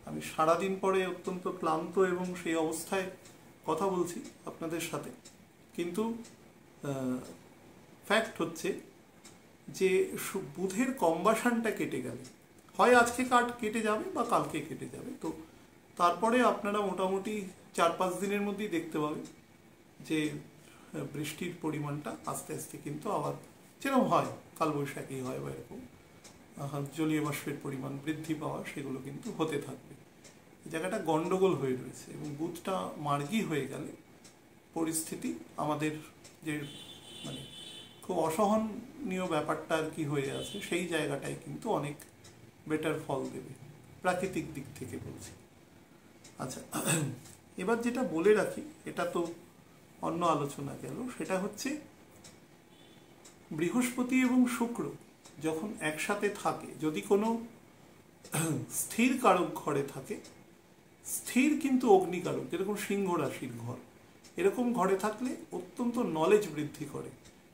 আমি সারাদিন পরে অত্যন্ত ক্লান্ত এবং সেই অবস্থায় কথা বলছি আপনাদের সাথে, কিন্তু ফ্যাক্ট হচ্ছে যে বুধের কম্বাসনটা কেটে গেলে, হয় আজকে কেটে যাবে বা কালকে কেটে যাবে, তো তারপরে আপনারা মোটামুটি 4-5 দিনের মধ্যেই দেখতে পাবেন যে বৃষ্টির পরিমাণটা আস্তে আস্তে কিন্তু আবার যেরকম হয়, কালবৈশাখী হয় বা এরকম জলীয় বাষ্পের পরিমাণ বৃদ্ধি পাওয়া, সেগুলো কিন্তু হতে থাকবে। এই জায়গাটা গন্ডগোল হয়ে রয়েছে, এবং বুধটা মার্গী হয়ে গেলে পরিস্থিতি আমাদের যে মানে খুব অসহনীয় ব্যাপারটা আর কি হয়ে আছে, সেই জায়গাটায় কিন্তু অনেক বেটার ফল দেবে প্রাকৃতিক দিক থেকে বলছি। আচ্ছা, এবার যেটা বলে রাখি, এটা তো অন্য আলোচনা গেল, সেটা হচ্ছে বৃহস্পতি এবং শুক্র যখন একসাথে থাকে, যদি কোনো স্থির কারক ঘরে থাকে, স্থির কিন্তু অগ্নিকারক, যেরকম সিংহ রাশির ঘর, এরকম ঘরে থাকলে অত্যন্ত নলেজ বৃদ্ধি করে,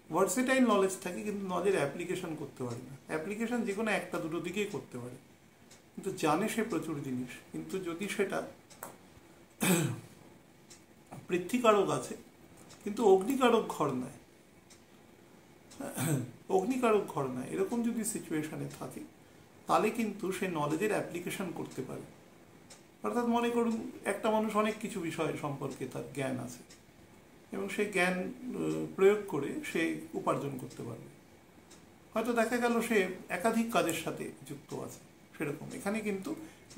ভার্সেটাইল নলেজ থাকে, কিন্তু নলেজ অ্যাপ্লিকেশন করতে পারে না। অ্যাপ্লিকেশন যে কোনো একটা দুটো দিকেই করতে পারে, কিন্তু জানে সে প্রচুর জিনিস। কিন্তু যদি সেটা পৃথ্বীকারক আছে কিন্তু অগ্নিকারক ঘর নয়, অগ্নিকারক ঘর নয়, এরকম যদি সিচুয়েশনে থাকে, তাহলে কিন্তু সে নলেজের অ্যাপ্লিকেশন করতে পারে। অর্থাৎ মনে করুন একটা মানুষ অনেক কিছু বিষয় সম্পর্কে তার জ্ঞান আছে এবং সেই জ্ঞান প্রয়োগ করে সে উপার্জন করতে পারবে। হয়তো দেখা গেল সে একাধিক কাজের সাথে যুক্ত আছে, সেরকম এখানে কিন্তু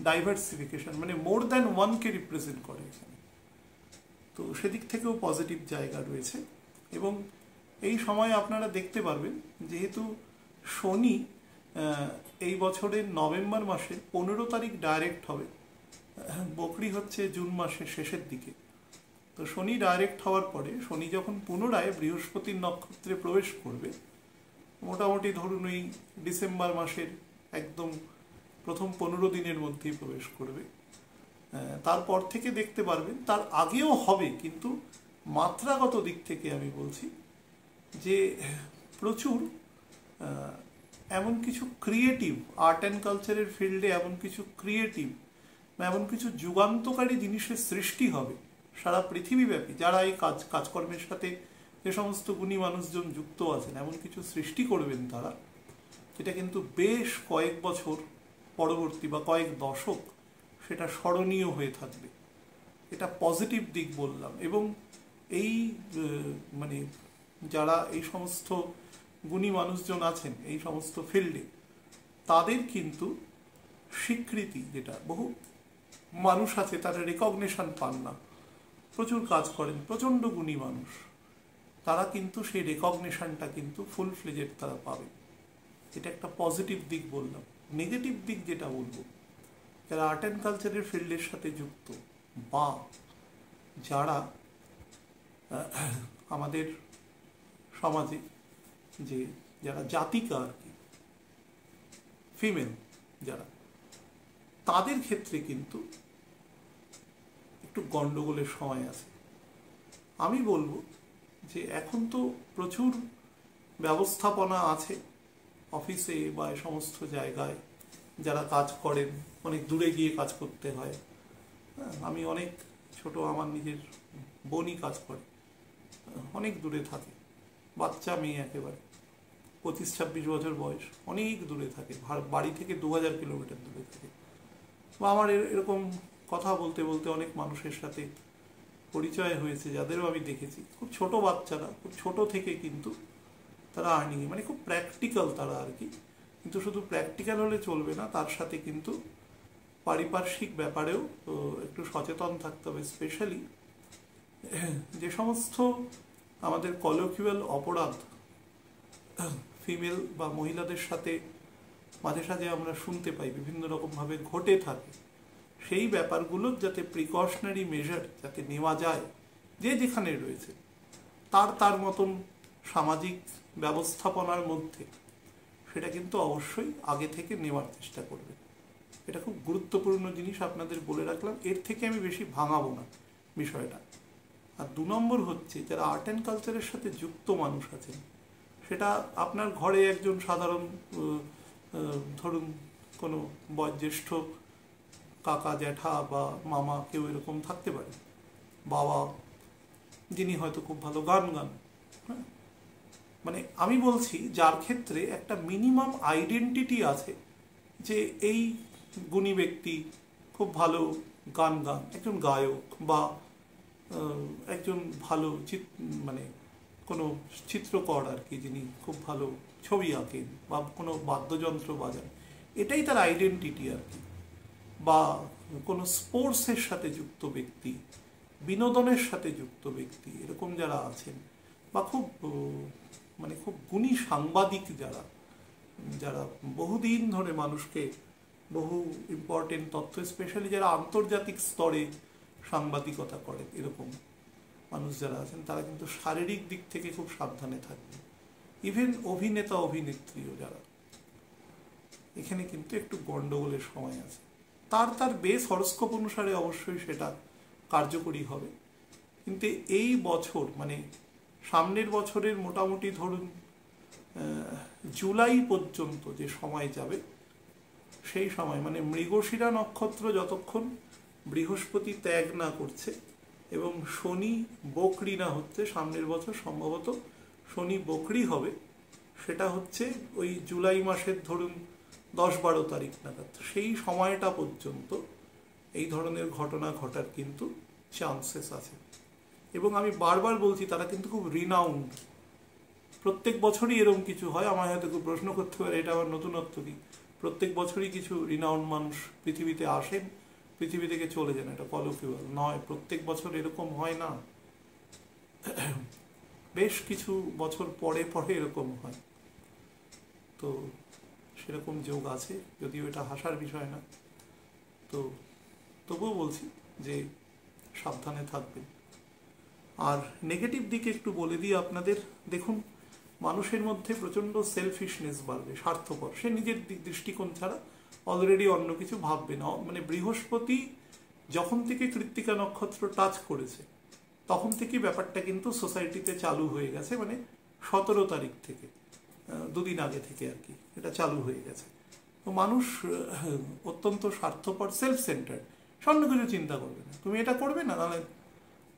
ডাইভার্সিফিকেশন মানে মোর দ্যান ওয়ানকে রিপ্রেজেন্ট করে এখানে। তো সেদিক থেকেও পজিটিভ জায়গা রয়েছে। এবং এই সময় আপনারা দেখতে পারবেন, যেহেতু শনি এই বছরের নভেম্বর মাসের 15 তারিখ ডাইরেক্ট হবে, বকরি হচ্ছে জুন মাসের শেষের দিকে, তো শনি ডাইরেক্ট হওয়ার পরে শনি যখন পুনরায় বৃহস্পতির নক্ষত্রে প্রবেশ করবে, মোটামুটি ধরুন ওই ডিসেম্বর মাসের একদম প্রথম 15 দিনের মধ্যেই প্রবেশ করবে। তারপর থেকে দেখতে পারবেন, তার আগেও হবে, কিন্তু মাত্রাগত দিক থেকে আমি বলছি যে প্রচুর এমন কিছু ক্রিয়েটিভ আর্ট অ্যান্ড কালচারের ফিল্ডে এমন কিছু ক্রিয়েটিভ বা এমন কিছু যুগান্তকারী জিনিসের সৃষ্টি হবে সারা পৃথিবীব্যাপী। যারা এই কাজকর্মের সাথে যে সমস্ত গুণী মানুষজন যুক্ত আছেন, এমন কিছু সৃষ্টি করবেন তারা, যেটা কিন্তু বেশ কয়েক বছর পরবর্তী বা কয়েক দশক সেটা স্মরণীয় হয়ে থাকবে। এটা পজিটিভ দিক বললাম। এবং এই মানে যারা এই সমস্ত গুণী মানুষজন আছেন এই সমস্ত ফিল্ডে, তাদের কিন্তু স্বীকৃতি, যেটা বহু মানুষ আছে তারা রেকগনিশন পান না, প্রচুর কাজ করেন, প্রচণ্ড গুণী মানুষ, তারা কিন্তু সেই রেকগনিশনটা কিন্তু ফুল ফ্লেজেড তারা পাবে। এটা একটা পজিটিভ দিক বললাম। নেগেটিভ দিক যেটা বলবো, যারা আর্ট অ্যান্ড কালচারের ফিল্ডের সাথে যুক্ত বা যারা আমাদের সমাজে যে যারা জাতিকা আর কি, ফিমেল যারা, তাদের ক্ষেত্রে কিন্তু একটু গন্ডগোলের সময় আছে। আমি বলবো যে এখন তো প্রচুর ব্যবস্থাপনা আছে অফিসে বা সমস্ত জায়গায়, যারা কাজ করেন অনেক দূরে গিয়ে কাজ করতে হয়। আমি অনেক ছোট, আমার নিজের বোনই কাজ করে, অনেক দূরে থাকে, বাচ্চা মেয়ে, একেবারে 25-26 বছর বয়স, অনেক দূরে থাকে, বাড়ি থেকে 2000 কিলোমিটার দূরে থাকে। বা আমার এরকম কথা বলতে বলতে অনেক মানুষের সাথে পরিচয় হয়েছে, যাদেরও আমি দেখেছি খুব ছোট বাচ্চারা, খুব ছোট থেকে কিন্তু তারা আর্নিং, মানে খুব প্র্যাকটিক্যাল তারা আর কি। কিন্তু শুধু প্র্যাকটিক্যাল হলে চলবে না, তার সাথে কিন্তু পারিপার্শ্বিক ব্যাপারেও একটু সচেতন থাকতে হবে। স্পেশালি যে সমস্ত আমাদের কলোকিউয়াল অপরাধ ফিমেল বা মহিলাদের সাথে মাঝে সাঝে আমরা শুনতে পাই, বিভিন্ন রকমভাবে ঘটে থাকে, সেই ব্যাপারগুলোর যাতে প্রিকশনারি মেজার যাতে নেওয়া যায়, যে যেখানে রয়েছে তার মতন সামাজিক ব্যবস্থাপনার মধ্যে, সেটা কিন্তু অবশ্যই আগে থেকে নেওয়ার চেষ্টা করবে। এটা খুব গুরুত্বপূর্ণ জিনিস আপনাদের বলে রাখলাম, এর থেকে আমি বেশি ভাঙাবো না বিষয়টা। আর 2 নম্বর হচ্ছে, যারা আর্ট অ্যান্ড কালচারের সাথে যুক্ত মানুষ আছেন, সেটা আপনার ঘরে একজন সাধারণ ধরুন কোনো বয়োজ্যেষ্ঠ কাকা, জ্যাঠা বা মামা কেউ এরকম থাকতে পারে, বাবা যিনি হয়তো খুব ভালো গান, হ্যাঁ, মানে আমি বলছি যার ক্ষেত্রে একটা মিনিমাম আইডেন্টিটি আছে যে এই গুণী ব্যক্তি খুব ভালো গান, একজন গায়ক বা একজন ভালো মানে কোনো চিত্রকর আর কি, যিনি খুব ভালো ছবি আঁকেন বা কোনো বাদ্যযন্ত্র বাজান, এটাই তার আইডেন্টিটি আর কি। বা কোনো স্পোর্টসের সাথে যুক্ত ব্যক্তি, বিনোদনের সাথে যুক্ত ব্যক্তি, এরকম যারা আছেন, বা খুব মানে খুব গুণী সাংবাদিক যারা, যারা বহুদিন ধরে মানুষকে বহু ইম্পর্টেন্ট তথ্য, স্পেশালি যারা আন্তর্জাতিক স্তরে সাংবাদিকতা করেন, এরকম মানুষ যারা আছেন, তারা কিন্তু শারীরিক দিক থেকে খুব সাবধানে থাকবে। ইভেন অভিনেতা অভিনেত্রীও যারা, এখানে কিন্তু একটু গন্ডগোলের সময় আছে। তার তার বেস হরস্কোপ অনুসারে অবশ্যই সেটা কার্যকরী হবে। কিন্তু এই বছর মানে সামনের বছরের মোটামুটি ধরুন জুলাই পর্যন্ত যে সময় যাবে, সেই সময় মানে মৃগশিরা নক্ষত্র যতক্ষণ বৃহস্পতি ত্যাগ না করছে এবং শনি বকরি না হচ্ছে, সামনের বছর সম্ভবত শনি বকরি হবে, সেটা হচ্ছে ওই জুলাই মাসের ধরুন 10-12 তারিখ নাগাদ। সেই সময়টা পর্যন্ত এই ধরনের ঘটনা ঘটার কিন্তু চান্সেস আছে। এবং আমি বারবার বলছি তারা কিন্তু খুব রিনাউন্ড, প্রত্যেক বছরই এরকম কিছু হয়। আমার হয়তো কেউ প্রশ্ন করতে পারে এটা আবার নতুনত্ব কি, প্রত্যেক বছরই কিছু রিনাউন্ড মানুষ পৃথিবীতে আসেন, পৃথিবী থেকে চলে যান, এটা কলোকিয়াল নয়, প্রত্যেক বছর এরকম হয় না, বেশ কিছু বছর পরে পরে এরকম হয়। তো সেরকম যোগ আছে, যদিও এটা হাসার বিষয় না। তো তবুও বলছি যে সাবধানে থাকবেন। আর নেগেটিভ দিকে একটু বলে দিই আপনাদের। দেখুন, মানুষের মধ্যে প্রচণ্ড সেলফিশনেস বাড়বে, স্বার্থপর, সে নিজের দৃষ্টিকোণ ছাড়া অলরেডি অন্য কিছু ভাববে না। মানে বৃহস্পতি যখন থেকে কৃত্তিকা নক্ষত্র টাচ করেছে তখন থেকে ব্যাপারটা কিন্তু সোসাইটিতে চালু হয়ে গেছে, মানে 17 তারিখ থেকে, দুদিন আগে থেকে আর কি এটা চালু হয়ে গেছে। তো মানুষ অত্যন্ত স্বার্থপর, সেলফ সেন্টার্ড, অন্য কিছু চিন্তা করবে না, তুমি এটা করবে না নাহলে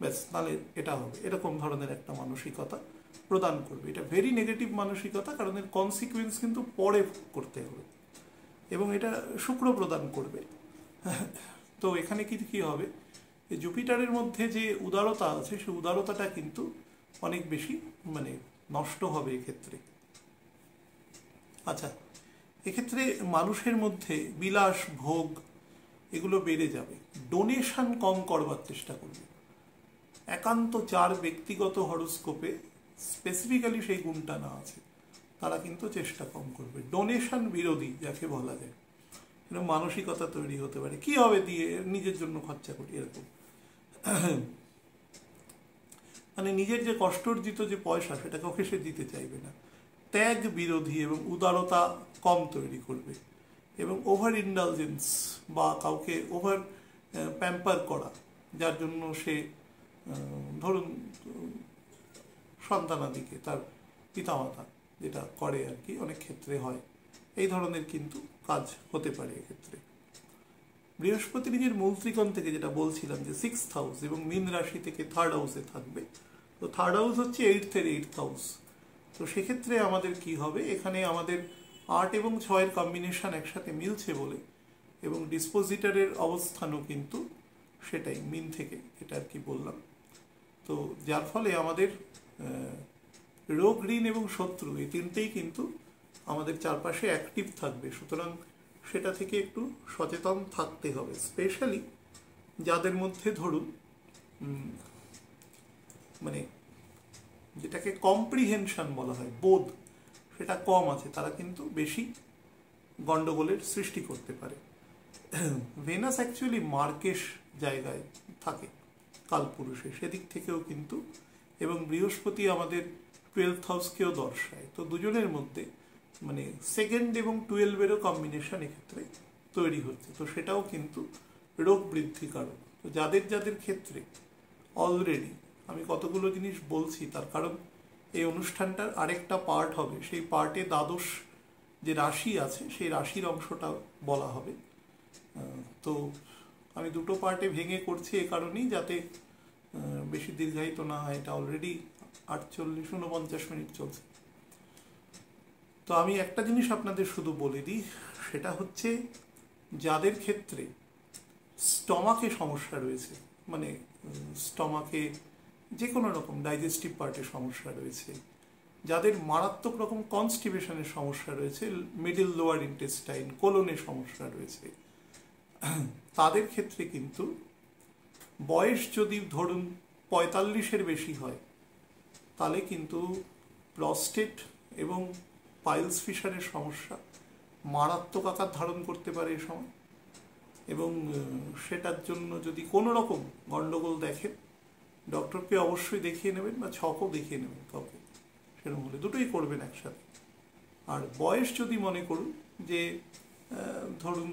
ব্যাস, নাহলে এটা হবে, এরকম ধরনের একটা মানসিকতা প্রদান করবে। এটা ভেরি নেগেটিভ মানসিকতা, কারণ এর কনসিকুয়েন্স কিন্তু পরে করতে হবে, এবং এটা শুক্র প্রদান করবে। তো এখানে কি হবে, জুপিটারের মধ্যে যে উদারতা আছে সেই উদারতাটা কিন্তু অনেক বেশি মানে নষ্ট হবে এক্ষেত্রে। আচ্ছা, এক্ষেত্রে মানুষের মধ্যে বিলাস ভোগ এগুলো বেড়ে যাবে, ডোনেশন কম করবার চেষ্টা করবে। একান্ত যার ব্যক্তিগত হরোস্কোপে স্পেসিফিক্যালি সেই গুণটা না আছে তারা কিন্তু চেষ্টা কম করবে। ডোনেশন বিরোধী যাকে বলা যায়, এরকম মানসিকতা তৈরি হতে পারে, কি হবে দিয়ে, নিজের জন্য খরচা করি, এরকম মানে নিজের যে কষ্টার্জিত যে পয়সা সেটা কাউকে সে দিতে চাইবে না। ত্যাগ বিরোধী এবং উদারতা কম তৈরি করবে, এবং ওভার ইন্ডালজেন্স বা কাউকে ওভার প্যাম্পার করা, যার জন্য সে ধরুন সন্তানাদিকে তার পিতামাতা যেটা করে আর কি, অনেক ক্ষেত্রে হয়, এই ধরনের কিন্তু কাজ হতে পারে এক্ষেত্রে। বৃহস্পতি নিজের মূল ত্রিকোণ থেকে, যেটা বলছিলাম যে 6th হাউস এবং মীন রাশি থেকে 3rd হাউসে থাকবে। তো 3rd হাউস হচ্ছে 8th হাউস। তো সেক্ষেত্রে আমাদের কি হবে, এখানে আমাদের 8 এবং 6 কম্বিনেশন একসাথে মিলছে বলে, এবং ডিসপোজিটারের অবস্থানও কিন্তু সেটাই মীন থেকে, এটা আর কি বললাম। তো যার ফলে আমাদের রোগ, ঋণ এবং শত্রু এই তিনটেই কিন্তু আমাদের চারপাশে অ্যাক্টিভ থাকবে। সুতরাং সেটা থেকে একটু সচেতন থাকতে হবে, স্পেশালি যাদের মধ্যে ধরুন মানে যেটাকে কম্প্রিহেনশন বলা হয়, বোধ, সেটা কম আছে, তারা কিন্তু বেশি গন্ডগোলের সৃষ্টি করতে পারে। ভেনাস অ্যাকচুয়ালি মার্কেশ জায়গায় থাকে কালপুরুষে, সেদিক থেকেও কিন্তু, এবং বৃহস্পতি আমাদের 12th হাউসকেও দর্শায়। তো দুজনের মধ্যে মানে 2nd এবং 12-এরও কম্বিনেশন এক্ষেত্রে তৈরি হচ্ছে, তো সেটাও কিন্তু রোগ বৃদ্ধি কারক। তো যাদের যাদের ক্ষেত্রে অলরেডি আমি কতগুলো জিনিস বলছি, তার কারণ এই অনুষ্ঠানটার আরেকটা পার্ট হবে, সেই পার্টে দ্বাদশ যে রাশি আছে সেই রাশির অংশটা বলা হবে। তো আমি দুটো পার্টে ভেঙে করছি এ কারণেই, যাতে বেশি দীর্ঘায়িত না হয়। এটা অলরেডি 48-49 মিনিট চলছে। তো আমি একটা জিনিস আপনাদের শুধু বলে দিই, সেটা হচ্ছে যাদের ক্ষেত্রে স্টমাকে সমস্যা রয়েছে, মানে স্টমাকে যে কোনো রকম ডাইজেস্টিভ পার্টে সমস্যা রয়েছে, যাদের মারাত্মক রকম কনস্টিপেশনের সমস্যা রয়েছে, মিডল লোয়ার ইন্টেস্টাইন কোলনের সমস্যা রয়েছে, তাদের ক্ষেত্রে কিন্তু বয়স যদি ধরুন 45-এর বেশি হয়, তাহলে কিন্তু প্রস্টেট এবং পাইলস ফিশারের সমস্যা মারাত্মক আকার ধারণ করতে পারে এ সময়। এবং সেটার জন্য যদি কোনো রকম গণ্ডগোল দেখেন, ডক্টরকে অবশ্যই দেখিয়ে নেবেন, বা ছকও দেখিয়ে নেবেন কাউকে, সেরকম হলে দুটোই করবেন একসাথে। আর বয়স যদি মনে করুন যে ধরুন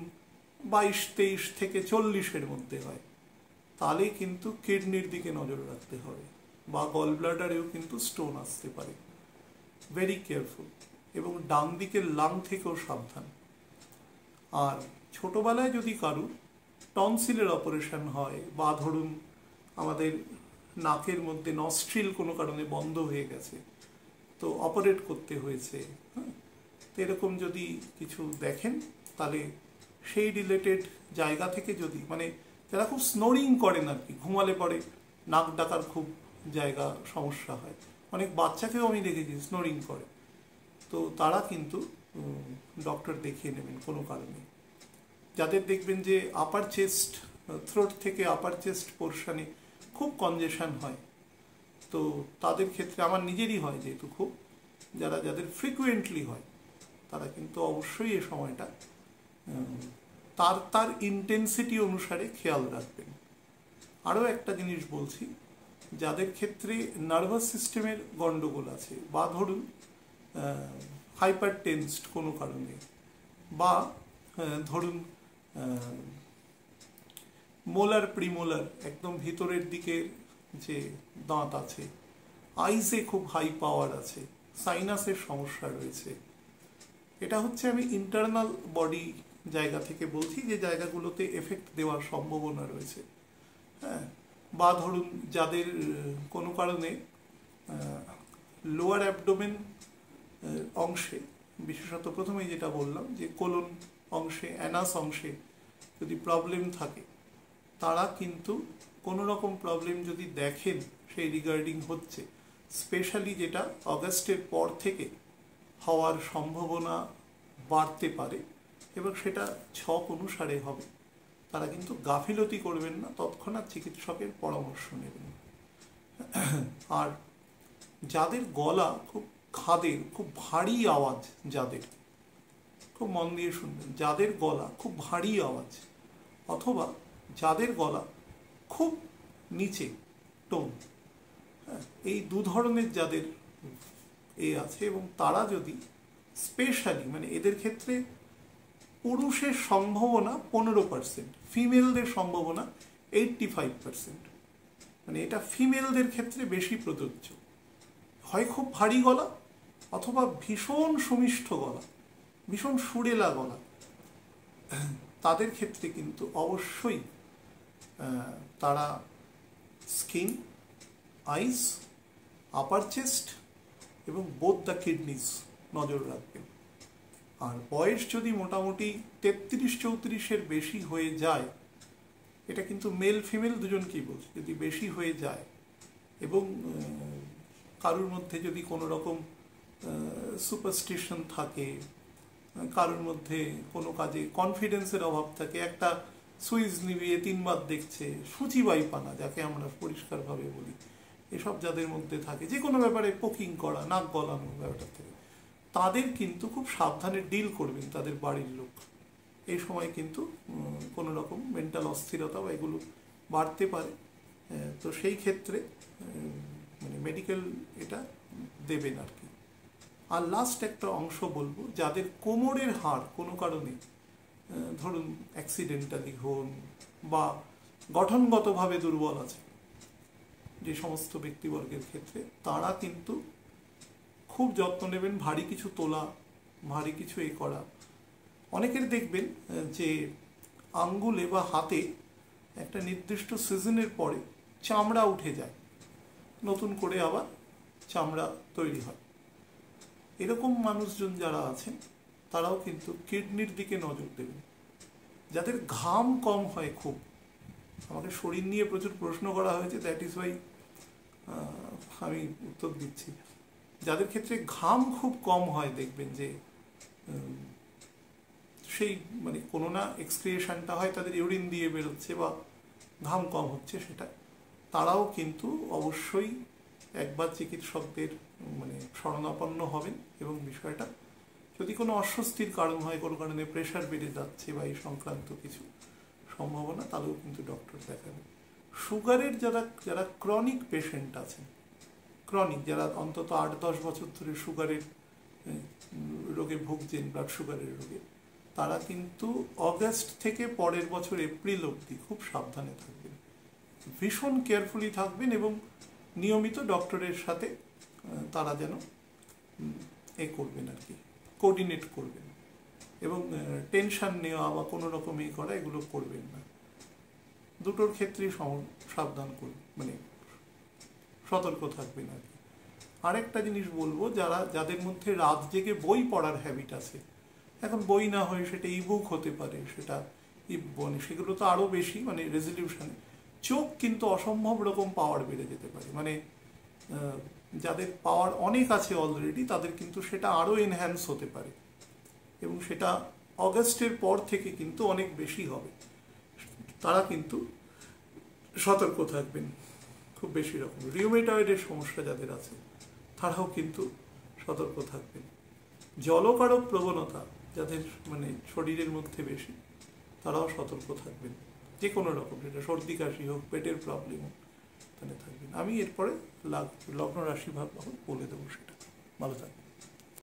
22-23 থেকে 40-এর মধ্যে হয়, তাহলে কিন্তু কিডনির দিকে নজর রাখতে হবে, বা গল ব্লাডারেও কিন্তু স্টোন আসতে পারে। Very careful. এবং ডান দিকের লাং থেকেও সাবধান। আর ছোটবেলায় যদি কারুর টনসিলের অপারেশন হয়, বা ধরুন আমাদের নাকের মধ্যে নস্ট্রিল কোনো কারণে বন্ধ হয়ে গেছে, তো অপারেট করতে হয়েছে, হ্যাঁ, তো এরকম যদি কিছু দেখেন, তাহলে সেই রিলেটেড জায়গা থেকে যদি, মানে যারা খুব স্নোরিং করেন আর কি, ঘুমালে পরে নাক ডাকার খুব জায়গা সমস্যা হয়, অনেক বাচ্চাকেও আমি দেখেছি স্নোরিং করে, তো তারা কিন্তু ডক্টর দেখিয়ে নেবেন কোনো কারণে। যাদের দেখবেন যে আপার চেস্ট, থ্রোট থেকে আপার চেস্ট পোর্শনে খুব কনজেশন হয়, তো তাদের ক্ষেত্রে, আমার নিজেরই হয় যেহেতু খুব, যাদের ফ্রিকুয়েন্টলি হয়, তারা কিন্তু অবশ্যই এ সময়টা তার ইন্টেন্সিটি অনুসারে খেয়াল রাখবেন। আরও একটা জিনিস বলছি, যাদের ক্ষেত্রে নার্ভাস সিস্টেমের গণ্ডগোল আছে, বা ধরুন হাইপার টেন্সড কোনো কারণে, বা ধরুন মোলার প্রিমোলার একদম ভিতরের দিকের যে দাঁত আছে, আইসে খুব হাই পাওয়ার আছে, সাইনাসের সমস্যা রয়েছে, এটা হচ্ছে আমি ইন্টারনাল বডি জায়গা থেকে বলছি, যে জায়গাগুলোতে এফেক্ট দেওয়ার সম্ভাবনা রয়েছে, হ্যাঁ, বা ধরুন যাদের কোনো কারণে লোয়ার অ্যাবডোমেন অংশে, বিশেষত প্রথমেই যেটা বললাম যে কোলন অংশে, অ্যানাস অংশে যদি প্রবলেম থাকে, তারা কিন্তু কোনো রকম প্রবলেম যদি দেখেন সেই রিগার্ডিং হচ্ছে, স্পেশালি যেটা অগাস্টের পর থেকে হওয়ার সম্ভাবনা বাড়তে পারে, এবং সেটা ছক অনুসারে হবে, তারা কিন্তু গাফিলতি করবেন না, তৎক্ষণাৎ চিকিৎসকের পরামর্শ নেবেন। আর যাদের গলা খুব খাদের, খুব ভারী আওয়াজ, যাদের, খুব মন দিয়ে শুনবেন, যাদের গলা খুব ভারী আওয়াজ, অথবা যাদের গলা খুব নিচে টোন, হ্যাঁ, এই দু ধরনের যাদের আছে, এবং তারা যদি স্পেশালি, মানে এদের ক্ষেত্রে পুরুষের সম্ভাবনা 15%, ফিমেলদের সম্ভাবনা 85%, মানে এটা ফিমেলদের ক্ষেত্রে বেশি প্রযোজ্য, হয় খুব ভারী গলা, অথবা ভীষণ সুমিষ্ট গলা, ভীষণ সুরেলা গলা, তাদের ক্ষেত্রে কিন্তু অবশ্যই তারা স্কিন, আইস, আপার চেস্ট এবং বোথ দ্য কিডনিস নজর রাখবেন। আর বয়স যদি মোটামুটি 33-34-এর বেশি হয়ে যায়, এটা কিন্তু মেল ফিমেল দুজনকেই বলছি, যদি বেশি হয়ে যায়, এবং কারোর মধ্যে যদি কোনো রকম সুপারস্টিশন থাকে, কারোর মধ্যে কোনো কাজে কনফিডেন্সের অভাব থাকে, একটা সুইচ নিভিয়ে 3 বার দেখছে, সূচিবাইপানা যাকে আমরা পরিষ্কারভাবে বলি, এসব যাদের মধ্যে থাকে, যে কোনো ব্যাপারে পোকিং করা, নাক গলানো ব্যাপারটা থেকে, তাদের কিন্তু খুব সাবধানে ডিল করবেন তাদের বাড়ির লোক। এই সময় কিন্তু কোনো রকম মেন্টাল অস্থিরতা বা এগুলো বাড়তে পারে, তো সেই ক্ষেত্রে মানে মেডিকেল এটা দেবেন আর কি। আর লাস্ট একটা অংশ বলবো, যাদের কোমরের হাড় কোনো কারণে, ধরুন অ্যাক্সিডেন্টালি হন, বা গঠনগতভাবে দুর্বল আছে, যে সমস্ত ব্যক্তিবর্গের ক্ষেত্রে, তারা কিন্তু খুব যত্ন নেবেন, ভারী কিছু তোলা, ভারী কিছু করা। অনেকের দেখবেন যে আঙ্গুলে বা হাতে একটা নির্দিষ্ট সিজনের পরে চামড়া উঠে যায়, নতুন করে আবার চামড়া তৈরি হয়। এরকম মানুষজন যারা আছেন, তারাও কিন্তু কিডনির দিকে নজর দেবেন। যাদের ঘাম কম হয় খুব, আমাকে শরীর নিয়ে প্রচুর প্রশ্ন করা হয়েছে, দ্যাট ইজ ওয়াই আমি উত্তর দিচ্ছি। যাদের ক্ষেত্রে ঘাম খুব কম হয়, দেখবেন যে সেই মানে কোনো না এক্সক্রিয়েশনটা হয় তাদের ইউরিন দিয়ে বেরোচ্ছে, বা ঘাম কম হচ্ছে, সেটা তারাও কিন্তু অবশ্যই একবার চিকিৎসকদের মানে শরণাপন্ন হবেন, এবং বিষয়টা যদি কোনো অস্বস্তির কারণ হয়, কোনো কারণে প্রেশার বেড়ে যাচ্ছে বা এই সংক্রান্ত কিছু সম্ভাবনা, তাহলেও কিন্তু ডক্টর দেখাবেন। সুগারের যারা ক্রনিক পেশেন্ট আছেন, ক্রনিক যারা অন্তত 8-10 বছর ধরে সুগারের রোগে ভুগছেন, ব্লাড সুগারের রোগে, তারা কিন্তু অগাস্ট থেকে পরের বছর এপ্রিল অবধি খুব সাবধানে থাকবেন, ভীষণ কেয়ারফুলি থাকবেন এবং নিয়মিত ডক্টরের সাথে তারা যেন করবেন আর কি, কোঅর্ডিনেট করবেন এবং টেনশন নেওয়া বা কোনো রকম করা এগুলো করবেন না। দুটোর ক্ষেত্রেই সাবধান করবেন, মানে সতর্ক থাকবেন আর কি। আরেকটা জিনিস বলবো, যাদের মধ্যে রাত জেগে বই পড়ার হ্যাবিট আছে, এখন বই না হয় সেটা ইবুক হতে পারে, সেটা মানে সেগুলো তো আরও বেশি, মানে রেজলিউশনে চোখ কিন্তু অসম্ভব রকম পাওয়ার বেড়ে যেতে পারে, মানে যাদের পাওয়ার অনেক আছে অলরেডি তাদের কিন্তু সেটা আরও এনহ্যান্স হতে পারে এবং সেটা অগাস্টের পর থেকে কিন্তু অনেক বেশি হবে। তারা কিন্তু সতর্ক থাকবেন খুব বেশি রকম। রিউমেটয়েডের সমস্যা যাদের আছে তারাও কিন্তু সতর্ক থাকবেন। জলকারক প্রবণতা যাদের মানে শরীরের মধ্যে বেশি, তারাও সতর্ক থাকবেন, যে কোনো রকম, সেটা সর্দি কাশি হোক, পেটের প্রবলেম হোক, তাহলে থাকবেন। আমি এরপরে লগ্ন রাশি ভাব বলে দেবো, সেটা ভালো থাকবে।